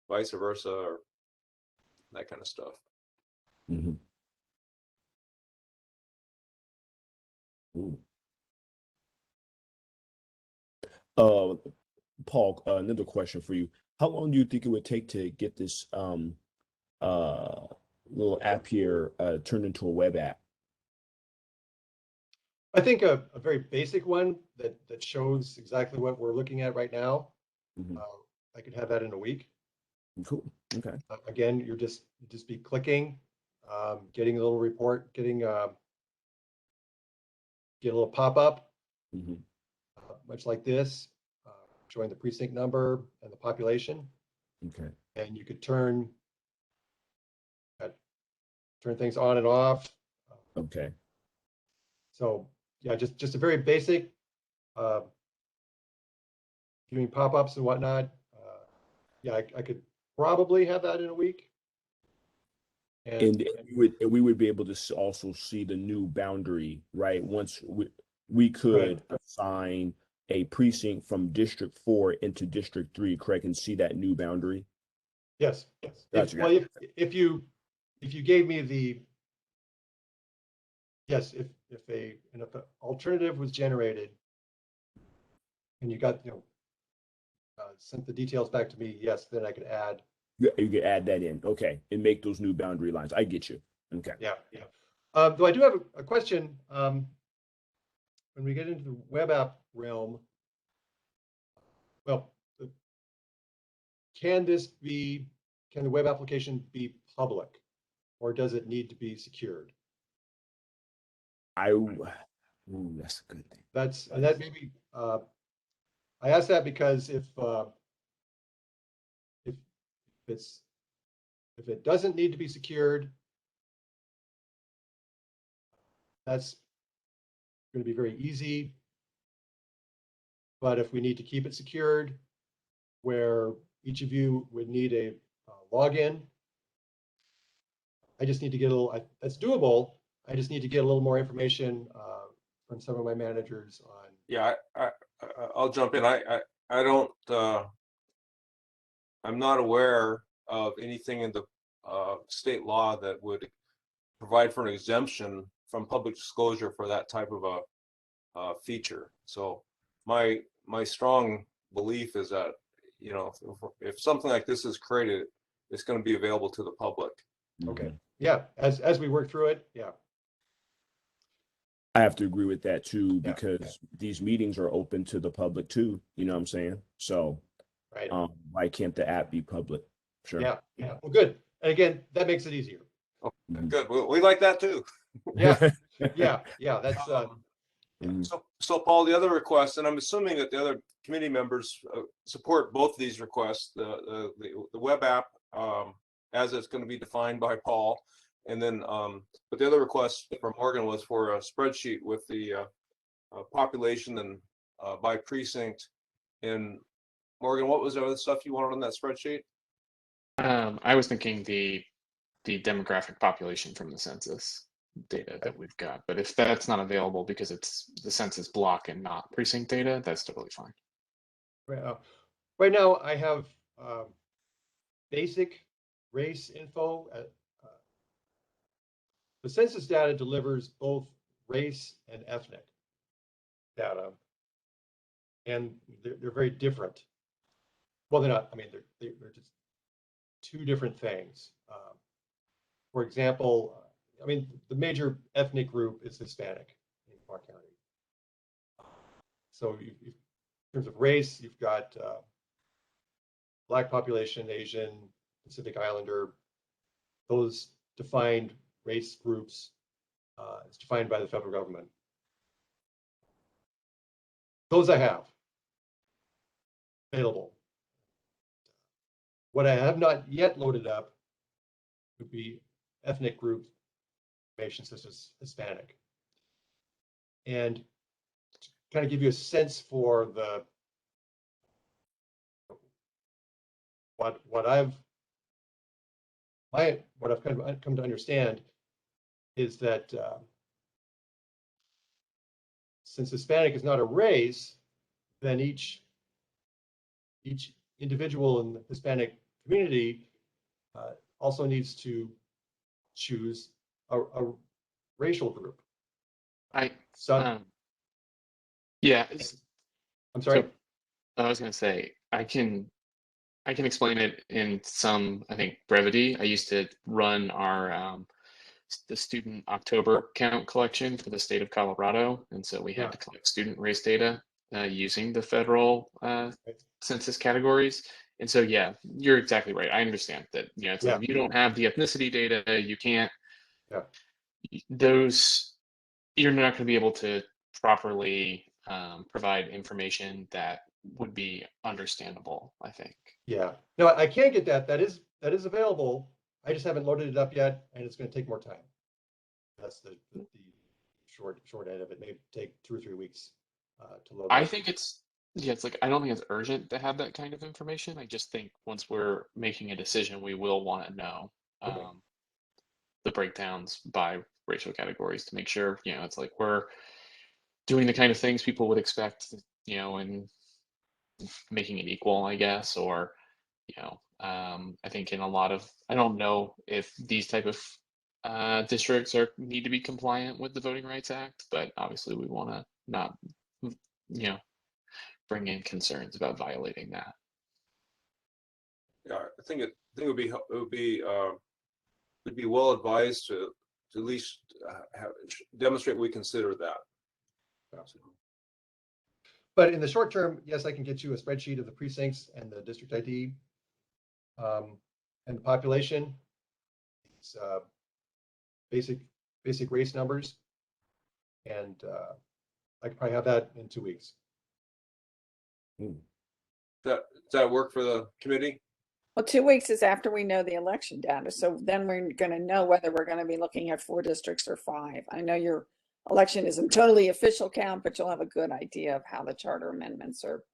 vice versa, or that kind of stuff. Mm-hmm. Ooh. Paul, another question for you. How long do you think it would take to get this little app here turned into a web app? I think a very basic one that shows exactly what we're looking at right now. Mm-hmm. I could have that in a week. Cool. Okay. Again, you just be clicking, getting a little report, get a little pop-up, Mm-hmm. Much like this, showing the precinct number and the population. Okay. And you could turn things on and off. Okay. So yeah, just a very basic, doing pop-ups and whatnot. Yeah, I could probably have that in a week. And we would be able to also see the new boundary, right? Once we could assign a precinct from District 4 into District 3, correct, and see that new boundary. Yes. Gotcha. If you gave me the if an alternative was generated and you got sent the details back to me, yes, then I could add. You could add that in, okay, and make those new boundary lines. I get you. Okay. Yeah. Though I do have a question. When we get into the web app realm, well, can the web application be public, or does it need to be secured? That's a good thing. That maybe I asked that because if it doesn't need to be secured, that's going to be very easy. But if we need to keep it secured, where each of you would need a login, I just need to get a little, that's doable. I just need to get a little more information from some of my managers on. Yeah, I'll jump in. I don't, I'm not aware of anything in the state law that would provide for an exemption from public disclosure for that type of a feature. So my strong belief is that, you know, if something like this is created, it's going to be available to the public. Okay. Yeah. As we work through it. Yeah. I have to agree with that too, Yeah, because these meetings are open to the public too. You know what I'm saying? So, right. why can't the app be public? Sure. Yeah. Yeah. Well, good. And again, that makes it easier. Good. We like that too. Yeah. Yeah. Yeah. That's So Paul, the other request, and I'm assuming that the other committee members support both of these requests, the web app as it's going to be defined by Paul, and then but the other request from Morgan was for a spreadsheet with the population and by precinct. And Morgan, what was the other stuff you wanted on that spreadsheet? I was thinking the demographic population from the census data that we've got, but if that's not available because it's the census block and not precinct data, that's totally fine. right now I have basic race info. The census data delivers both race and ethnic data, and they're very different. Well, they're not. I mean, they're just two different things. For example, I mean, the major ethnic group is Hispanic in Clark County. So in terms of race, you've got Black population, Asian, Pacific Islander. Those defined race groups is defined by the federal government. Those I have available. What I have not yet loaded up would be ethnic group information such as Hispanic. And to kind of give you a sense for the what I've kind of come to understand is that since Hispanic is not a race, then each individual in the Hispanic community also needs to choose a racial group. Yeah. I'm sorry. So, I was going to say I can explain it in some, I think, brevity. I used to run our the student October count collection for the state of Colorado, and so we had to collect student race data using the federal census categories. And so, yeah, you're exactly right. I understand that. You know, it's like if you don't have the ethnicity data, you can't. Yeah. You're not going to be able to properly provide information that would be understandable, I think. Yeah. No, I can't get that. That is available. I just haven't loaded it up yet, and it's going to take more time. That's the short end of it. May take 2 or 3 weeks to load. I think it's like I don't think it's urgent to have that kind of information. I just think once we're making a decision, we will want to know the breakdowns by racial categories to make sure, you know, it's like we're doing the kind of things people would expect, you know, and making it equal, I guess, or, you know, I think in a lot of, I don't know if these type of districts need to be compliant with the Voting Rights Act, but obviously we want to not, you know, bring in concerns about violating that. Yeah, I think it would be well advised to at least demonstrate we consider that. But in the short term, yes, I can get you a spreadsheet of the precincts and the district ID and the population. It's basic race numbers, and I could probably have that in 2 weeks. Does that work for the committee? Well, 2 weeks is after we know the election data. So then we're going to know whether we're going to be looking at 4 districts or 5. I know your election isn't totally official count, but you'll have a good idea of how the charter amendments are.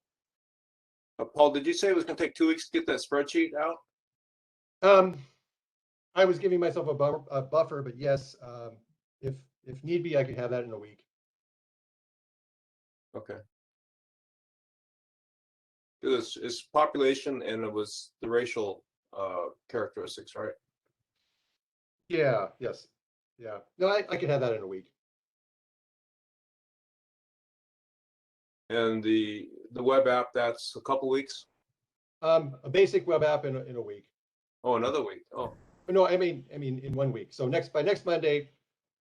Paul, did you say it was going to take 2 weeks to get that spreadsheet out? I was giving myself a buffer, but yes, if need be, I could have that in a week. Okay. It's population and it was the racial characteristics, right? Yeah, yes. Yeah. No, I could have that in a week. And the web app, that's a couple weeks? A basic web app in a week. Oh, another week. Oh, No, I mean in 1 week. So by next Monday,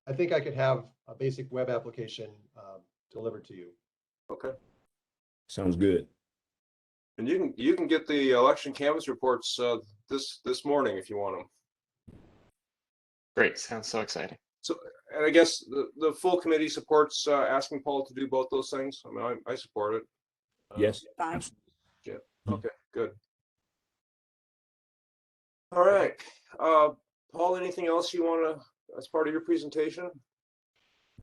I think I could have a basic web application delivered to you. okay. Sounds good. And you can get the election canvas reports this morning if you want them. Great, sounds so exciting. So, and I guess the full committee supports asking Paul to do both those things. I mean, I support it. Yes. Fine. absolutely. Yeah. Okay, good. All right. Paul, anything else you want to, as part of your presentation?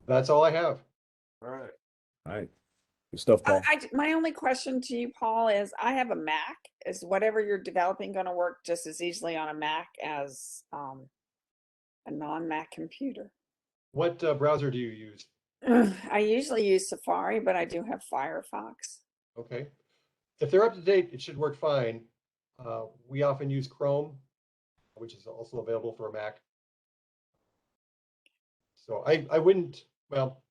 That's all I have. All right. All right. Good stuff, Paul. My only question to you, Paul, is I have a Mac. Is whatever you're developing going to work just as easily on a Mac as a non-Mac computer? What browser do you use? I usually use Safari, but I do have Firefox. Okay. If they're up to date, it should work fine. We often use Chrome, which is also available for a Mac. So I wouldn't, well,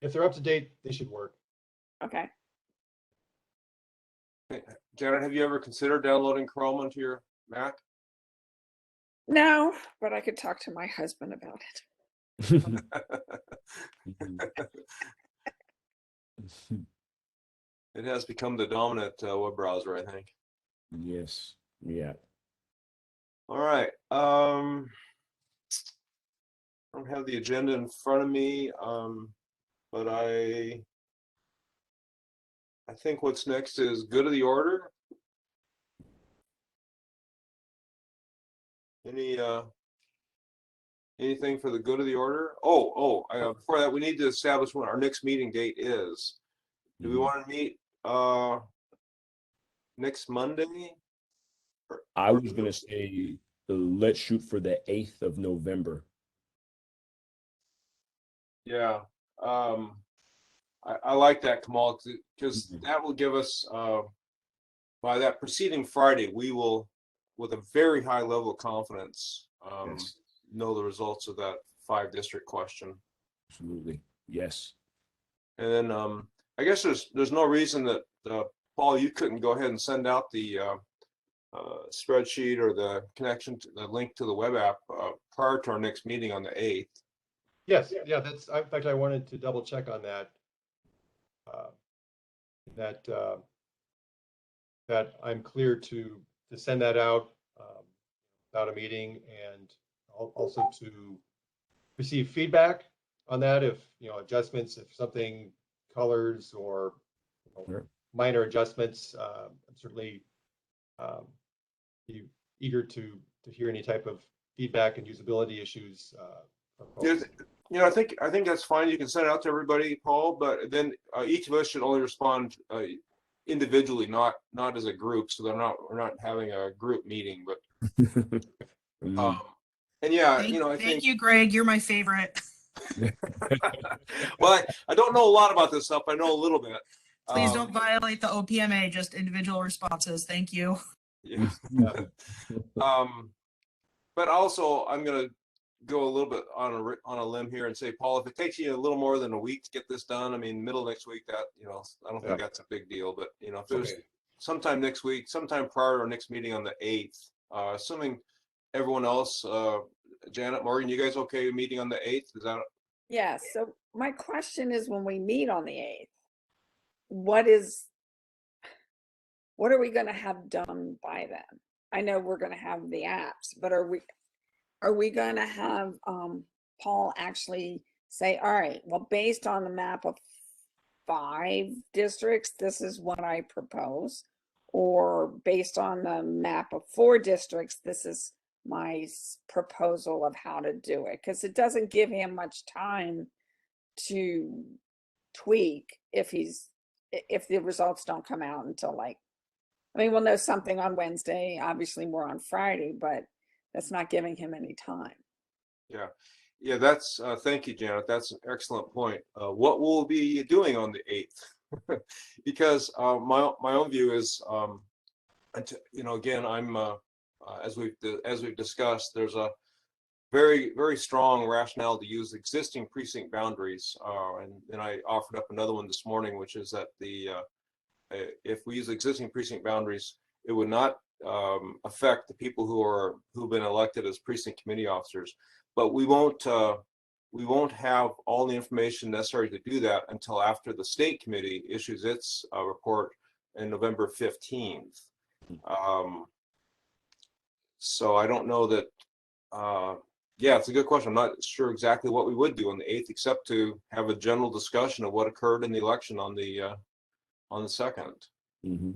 if they're up to date, they should work. Okay. Janet, have you ever considered downloading Chrome onto your Mac? No, but I could talk to my husband about it. It has become the dominant web browser, I think. Yes. Yeah. All right. I don't have the agenda in front of me, but I think what's next is good of the order. Anything for the good of the order? Before that, we need to establish when our next meeting date is. Do we want to meet next Monday? I was going to say, let's shoot for the 8th of November. Yeah. I like that, Kamal, because that will give us, by that preceding Friday, we will, with a very high level of confidence, Yes. know the results of that 5-district question. Absolutely. Yes. And then I guess there's no reason that Paul, you couldn't go ahead and send out the spreadsheet or the connection to the link to the web app prior to our next meeting on the 8th. Yes, yeah, that's, in fact, I wanted to double check on that. That I'm clear to send that out without a meeting, and also to receive feedback on that, if adjustments, if something colors or Sure. minor adjustments. I'm certainly be eager to hear any type of feedback and usability issues from folks. I think that's fine. You can send it out to everybody, Paul, but then each of us should only respond individually, not as a group. So we're not having a group meeting, but and yeah, I Thank think you, Greg. You're my favorite. well, I don't know a lot about this stuff. I know a little bit. Please don't violate the OPMA, just individual responses. Thank you. Yeah. But also I'm going to go a little bit on a limb here and say, Paul, if it takes you a little more than a week to get this done, I mean, middle of next week, that, I don't think that's a big deal, but if there's sometime next week, sometime prior to our next meeting on the 8th, assuming everyone else, Janet, Morgan, you guys okay with meeting on the 8th? Is that? Yeah. So my question is, when we meet on the 8th, what are we going to have done by then? I know we're going to have the apps, but are we going to have Paul actually say, all right, well, based on the map of 5 districts, this is what I propose, or based on the map of 4 districts, this is my proposal of how to do it? Because it doesn't give him much time to tweak if the results don't come out until like I mean, we'll know something on Wednesday, obviously more on Friday, but that's not giving him any time. Yeah. Yeah, that's, thank you, Janet. That's an excellent point. What we'll be doing on the 8th? Because my own view is, you know, again, I'm, as we've discussed, there's a very strong rationale to use existing precinct boundaries. And I offered up another one this morning, which is that if we use existing precinct boundaries, it would not affect the people who've been elected as precinct committee officers. But we won't have all the information necessary to do that until after the state committee issues its report in November 15th. So I don't know that. Yeah, it's a good question. I'm not sure exactly what we would do on the 8th, except to have a general discussion of what occurred in the election on the 2nd. Mm-hmm.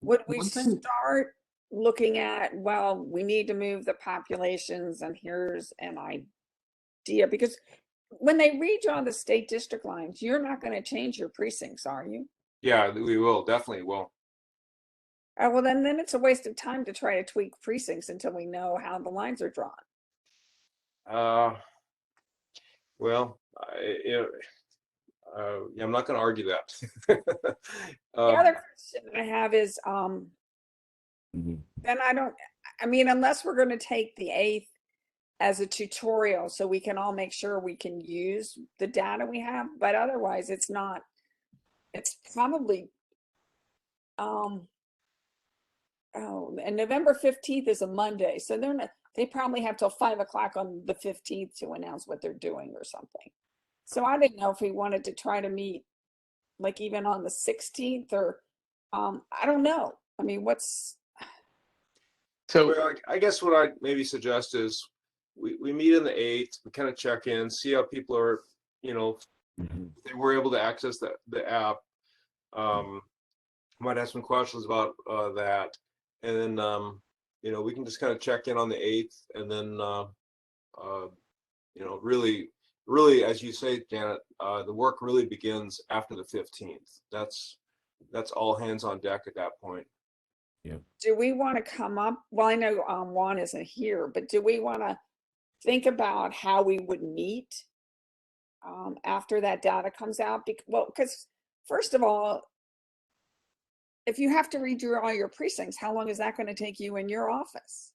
Would we One thing- start looking at, well, we need to move the populations and here's an idea? Because when they redraw the state district lines, you're not going to change your precincts, are you? Yeah, we will, definitely will. Well, then it's a waste of time to try to tweak precincts until we know how the lines are drawn. Well, yeah, I'm not going to argue that. The other question I have is, Mm-hmm. then I mean, unless we're going to take the 8th as a tutorial so we can all make sure we can use the data we have, but otherwise it's probably, and November 15th is a Monday. So they probably have till 5 o'clock on the 15th to announce what they're doing or something. So I didn't know if we wanted to try to meet like even on the 16th or, I don't know. I mean, So Well, I guess what I'd maybe suggest is we meet on the 8th, we kind of check in, see how people are, you know, Mm-hmm. if they were able to access the app. Might have some questions about that. And then, you know, we can just kind of check in on the 8th and then, you know, really, as you say, Janet, the work really begins after the 15th. That's all hands on deck at that point. do we want to come up? Well, I know Juan isn't here, but do we want to think about how we would meet after that data comes out? Because first of all, if you have to redraw your precincts, how long is that going to take you in your office?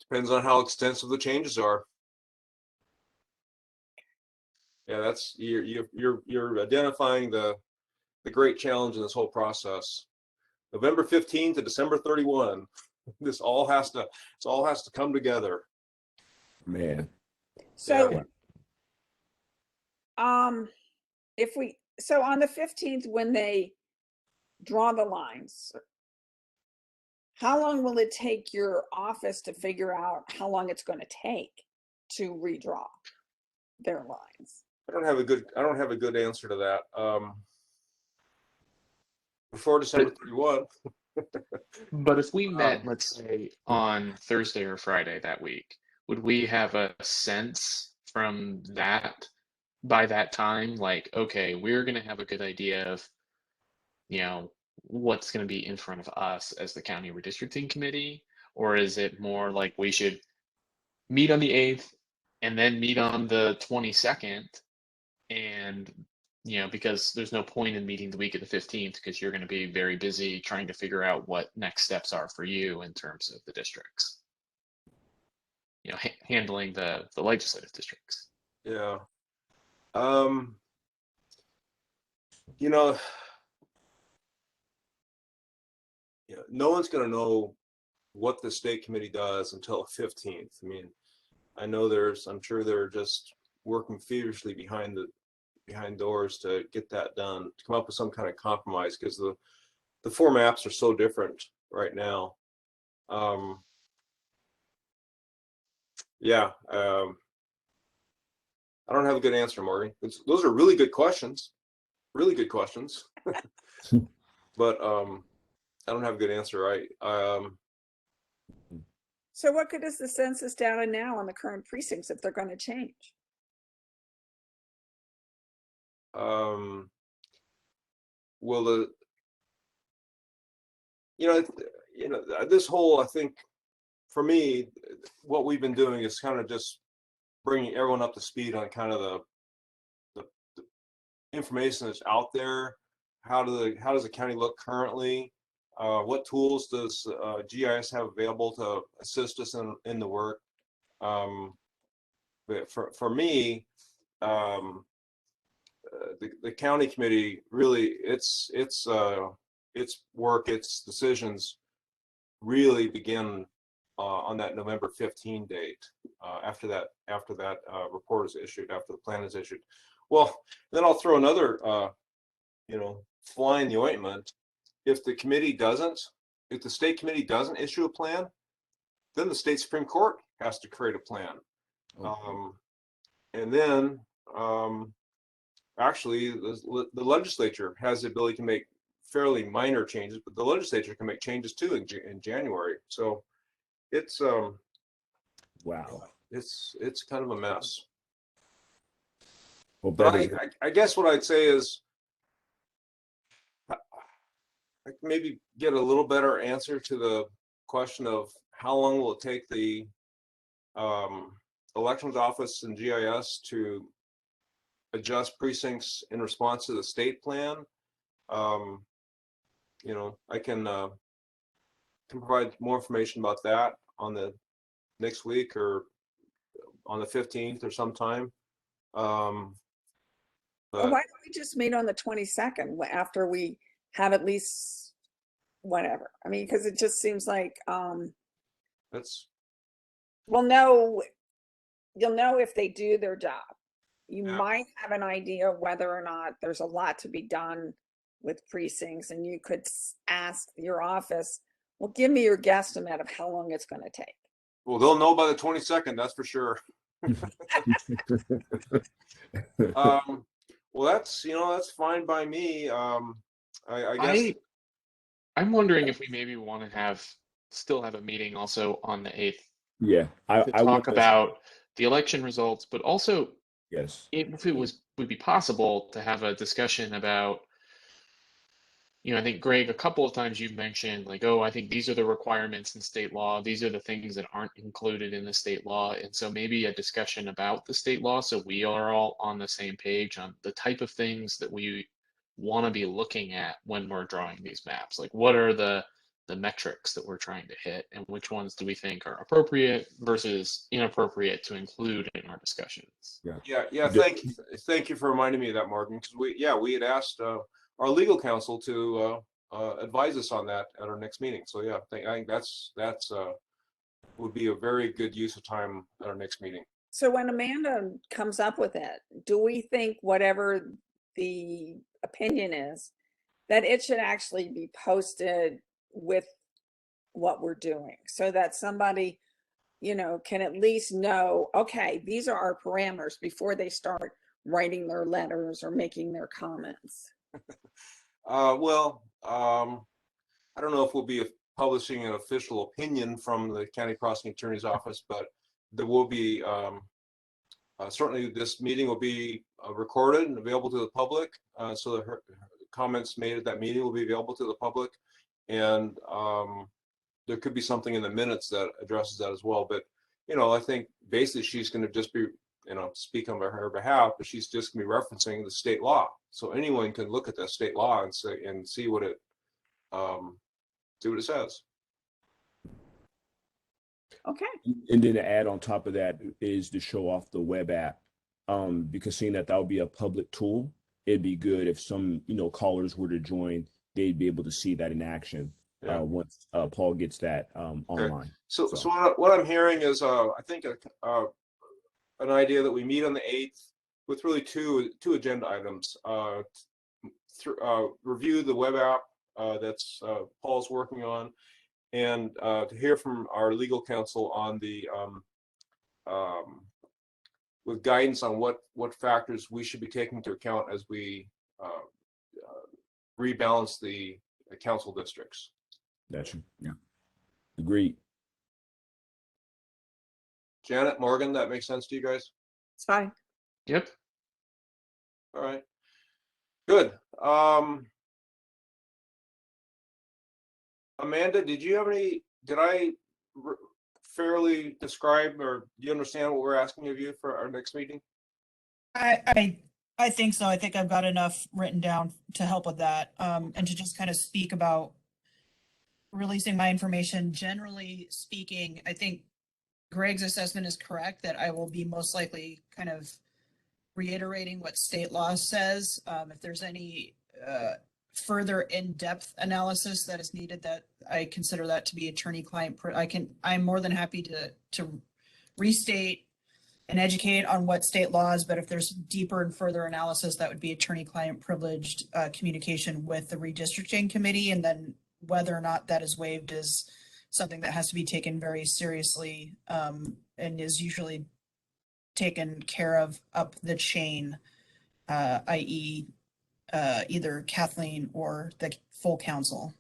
Depends on how extensive the changes are. Yeah, that's you're identifying the great challenge in this whole process. November 15th to December 31. This all has to come together. Man. So, so on the 15th, when they draw the lines, how long will it take your office to figure out how long it's going to take to redraw their lines? I don't have a good answer to that. Before December 31. But if we met, let's say, on Thursday or Friday that week, would we have a sense from that by that time, like, okay, we're going to have a good idea of, you know, what's going to be in front of us as the county redistricting committee? Or is it more like we should meet on the 8th and then meet on the 22nd? And you know, because there's no point in meeting the week of the 15th because you're going to be very busy trying to figure out what next steps are for you in terms of the districts. You know, handling the legislative districts. Yeah. You know, no one's going to know what the state committee does until the 15th. I mean, I'm sure they're just working feverishly behind doors to get that done, to come up with some kind of compromise, because the four maps are so different right now. Yeah, I don't have a good answer, Morgan. Those are really good questions, but I don't have a good answer. So what good is the census data now on the current precincts if they're going to change? Well, you know, this whole, I think, for me, what we've been doing is kind of just bringing everyone up to speed on kind of the information that's out there. How does the county look currently? What tools does GIS have available to assist us in the work? But for me, the county committee really, its work, its decisions really begin on that November 15 date. After that report is issued, after the plan is issued. Well, then I'll throw another fly in the ointment. If the state committee doesn't issue a plan, then the state Supreme Court has to create a plan. And then actually the legislature has the ability to make fairly minor changes, but the legislature can make changes too in January. So it's Wow. it's kind of a mess. Well, But I guess what I'd say is I can maybe get a little better answer to the question of how long will it take the elections office and GIS to adjust precincts in response to the state plan. I can provide more information about that on the next week or on the 15th or sometime. Well, why don't we just meet on the 22nd after we have at least whatever? I mean, because it just seems like that's you'll know if they do their job. You Yeah. might have an idea whether or not there's a lot to be done with precincts, and you could ask your office, well, give me your guesstimate of how long it's going to take. Well, they'll know by the 22nd, that's for sure. Well, that's fine by me. I guess I'm wondering if we maybe want to still have a meeting also on the 8th yeah, to talk about the election results, but also yes. if it would be possible to have a discussion about, I think, Greg, a couple of times you've mentioned like, oh, I think these are the requirements in state law. These are the things that aren't included in the state law. And so maybe a discussion about the state law so we are all on the same page on the type of things that we want to be looking at when we're drawing these maps. Like, what are the metrics that we're trying to hit, and which ones do we think are appropriate versus inappropriate to include in our discussions? Yeah. Thank you for reminding me of that, Morgan, because we had asked our legal counsel to advise us on that at our next meeting. So yeah, I think that's would be a very good use of time at our next meeting. So when Amanda comes up with it, do we think whatever the opinion is, that it should actually be posted with what we're doing so that somebody, can at least know, okay, these are our parameters before they start writing their letters or making their comments? Well, I don't know if we'll be publishing an official opinion from the county prosecuting attorney's office, but there will be certainly this meeting will be recorded and available to the public, so that her comments made at that meeting will be available to the public, and there could be something in the minutes that addresses that as well. But I think basically she's going to just be speak on her behalf, but she's just going to be referencing the state law, so anyone can look at that state law and see what it says. Okay. And then to add on top of that is to show off the web app, because seeing that will be a public tool, it'd be good if some callers were to join, they'd be able to see that in action. Yeah. Once Paul gets that online. So what I'm hearing is I think an idea that we meet on the 8th with really two agenda items. Review the web app that's Paul's working on, and to hear from our legal counsel on the with guidance on what factors we should be taking into account as we rebalance the council districts. Gotcha. Yeah. Agreed. Janet, Morgan, that makes sense to you guys? It's fine. Yep. All right. Good. Amanda, did you have any, did I fairly describe, or do you understand what we're asking of you for our next meeting? I think so. I think I've got enough written down to help with that, and to just kind of speak about releasing my information. Generally speaking, I think Greg's assessment is correct that I will be most likely kind of reiterating what state law says. If there's any further in-depth analysis that is needed, that I consider that to be attorney-client. I'm more than happy to restate and educate on what state laws, but if there's deeper and further analysis, that would be attorney-client privileged communication with the redistricting committee, and then whether or not that is waived is something that has to be taken very seriously, and is usually taken care of up the chain, i.e. Either Kathleen or the full council.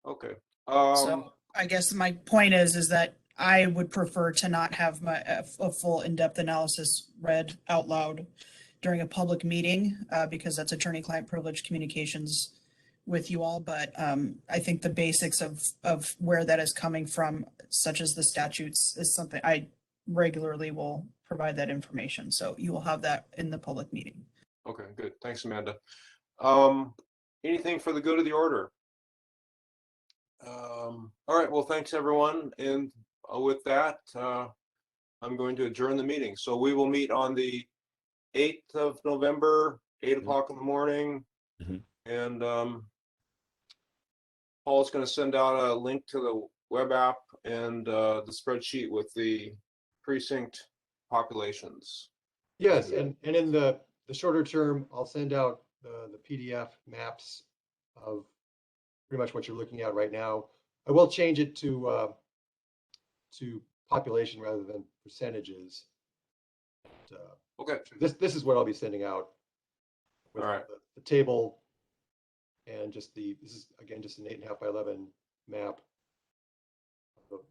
Okay. So I guess my point is that I would prefer to not have a full in-depth analysis read out loud during a public meeting, because that's attorney-client privilege communications with you all. But I think the basics of where that is coming from, such as the statutes, is something I regularly will provide that information. So you will have that in the public meeting. Okay, good. Thanks, Amanda. Anything for the good of the order? All right, well, thanks everyone. And with that, I'm going to adjourn the meeting. So we will meet on the 8th of November, 8 o'clock in the morning. And Paul's going to send out a link to the web app and the spreadsheet with the precinct populations. Yes, and in the shorter term, I'll send out the PDF maps of pretty much what you're looking at right now. I will change it to population rather than percentages. Okay. This is what I'll be sending out. With All right. the table and just this is again just an 8.5 by 11 map.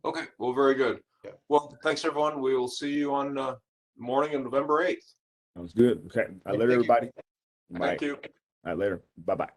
Okay, well, very good. Yeah. Well, thanks everyone. We will see you on morning of November 8th. Sounds good. Okay. I let Thank you. everybody. Thank you. All right, later. Bye-bye.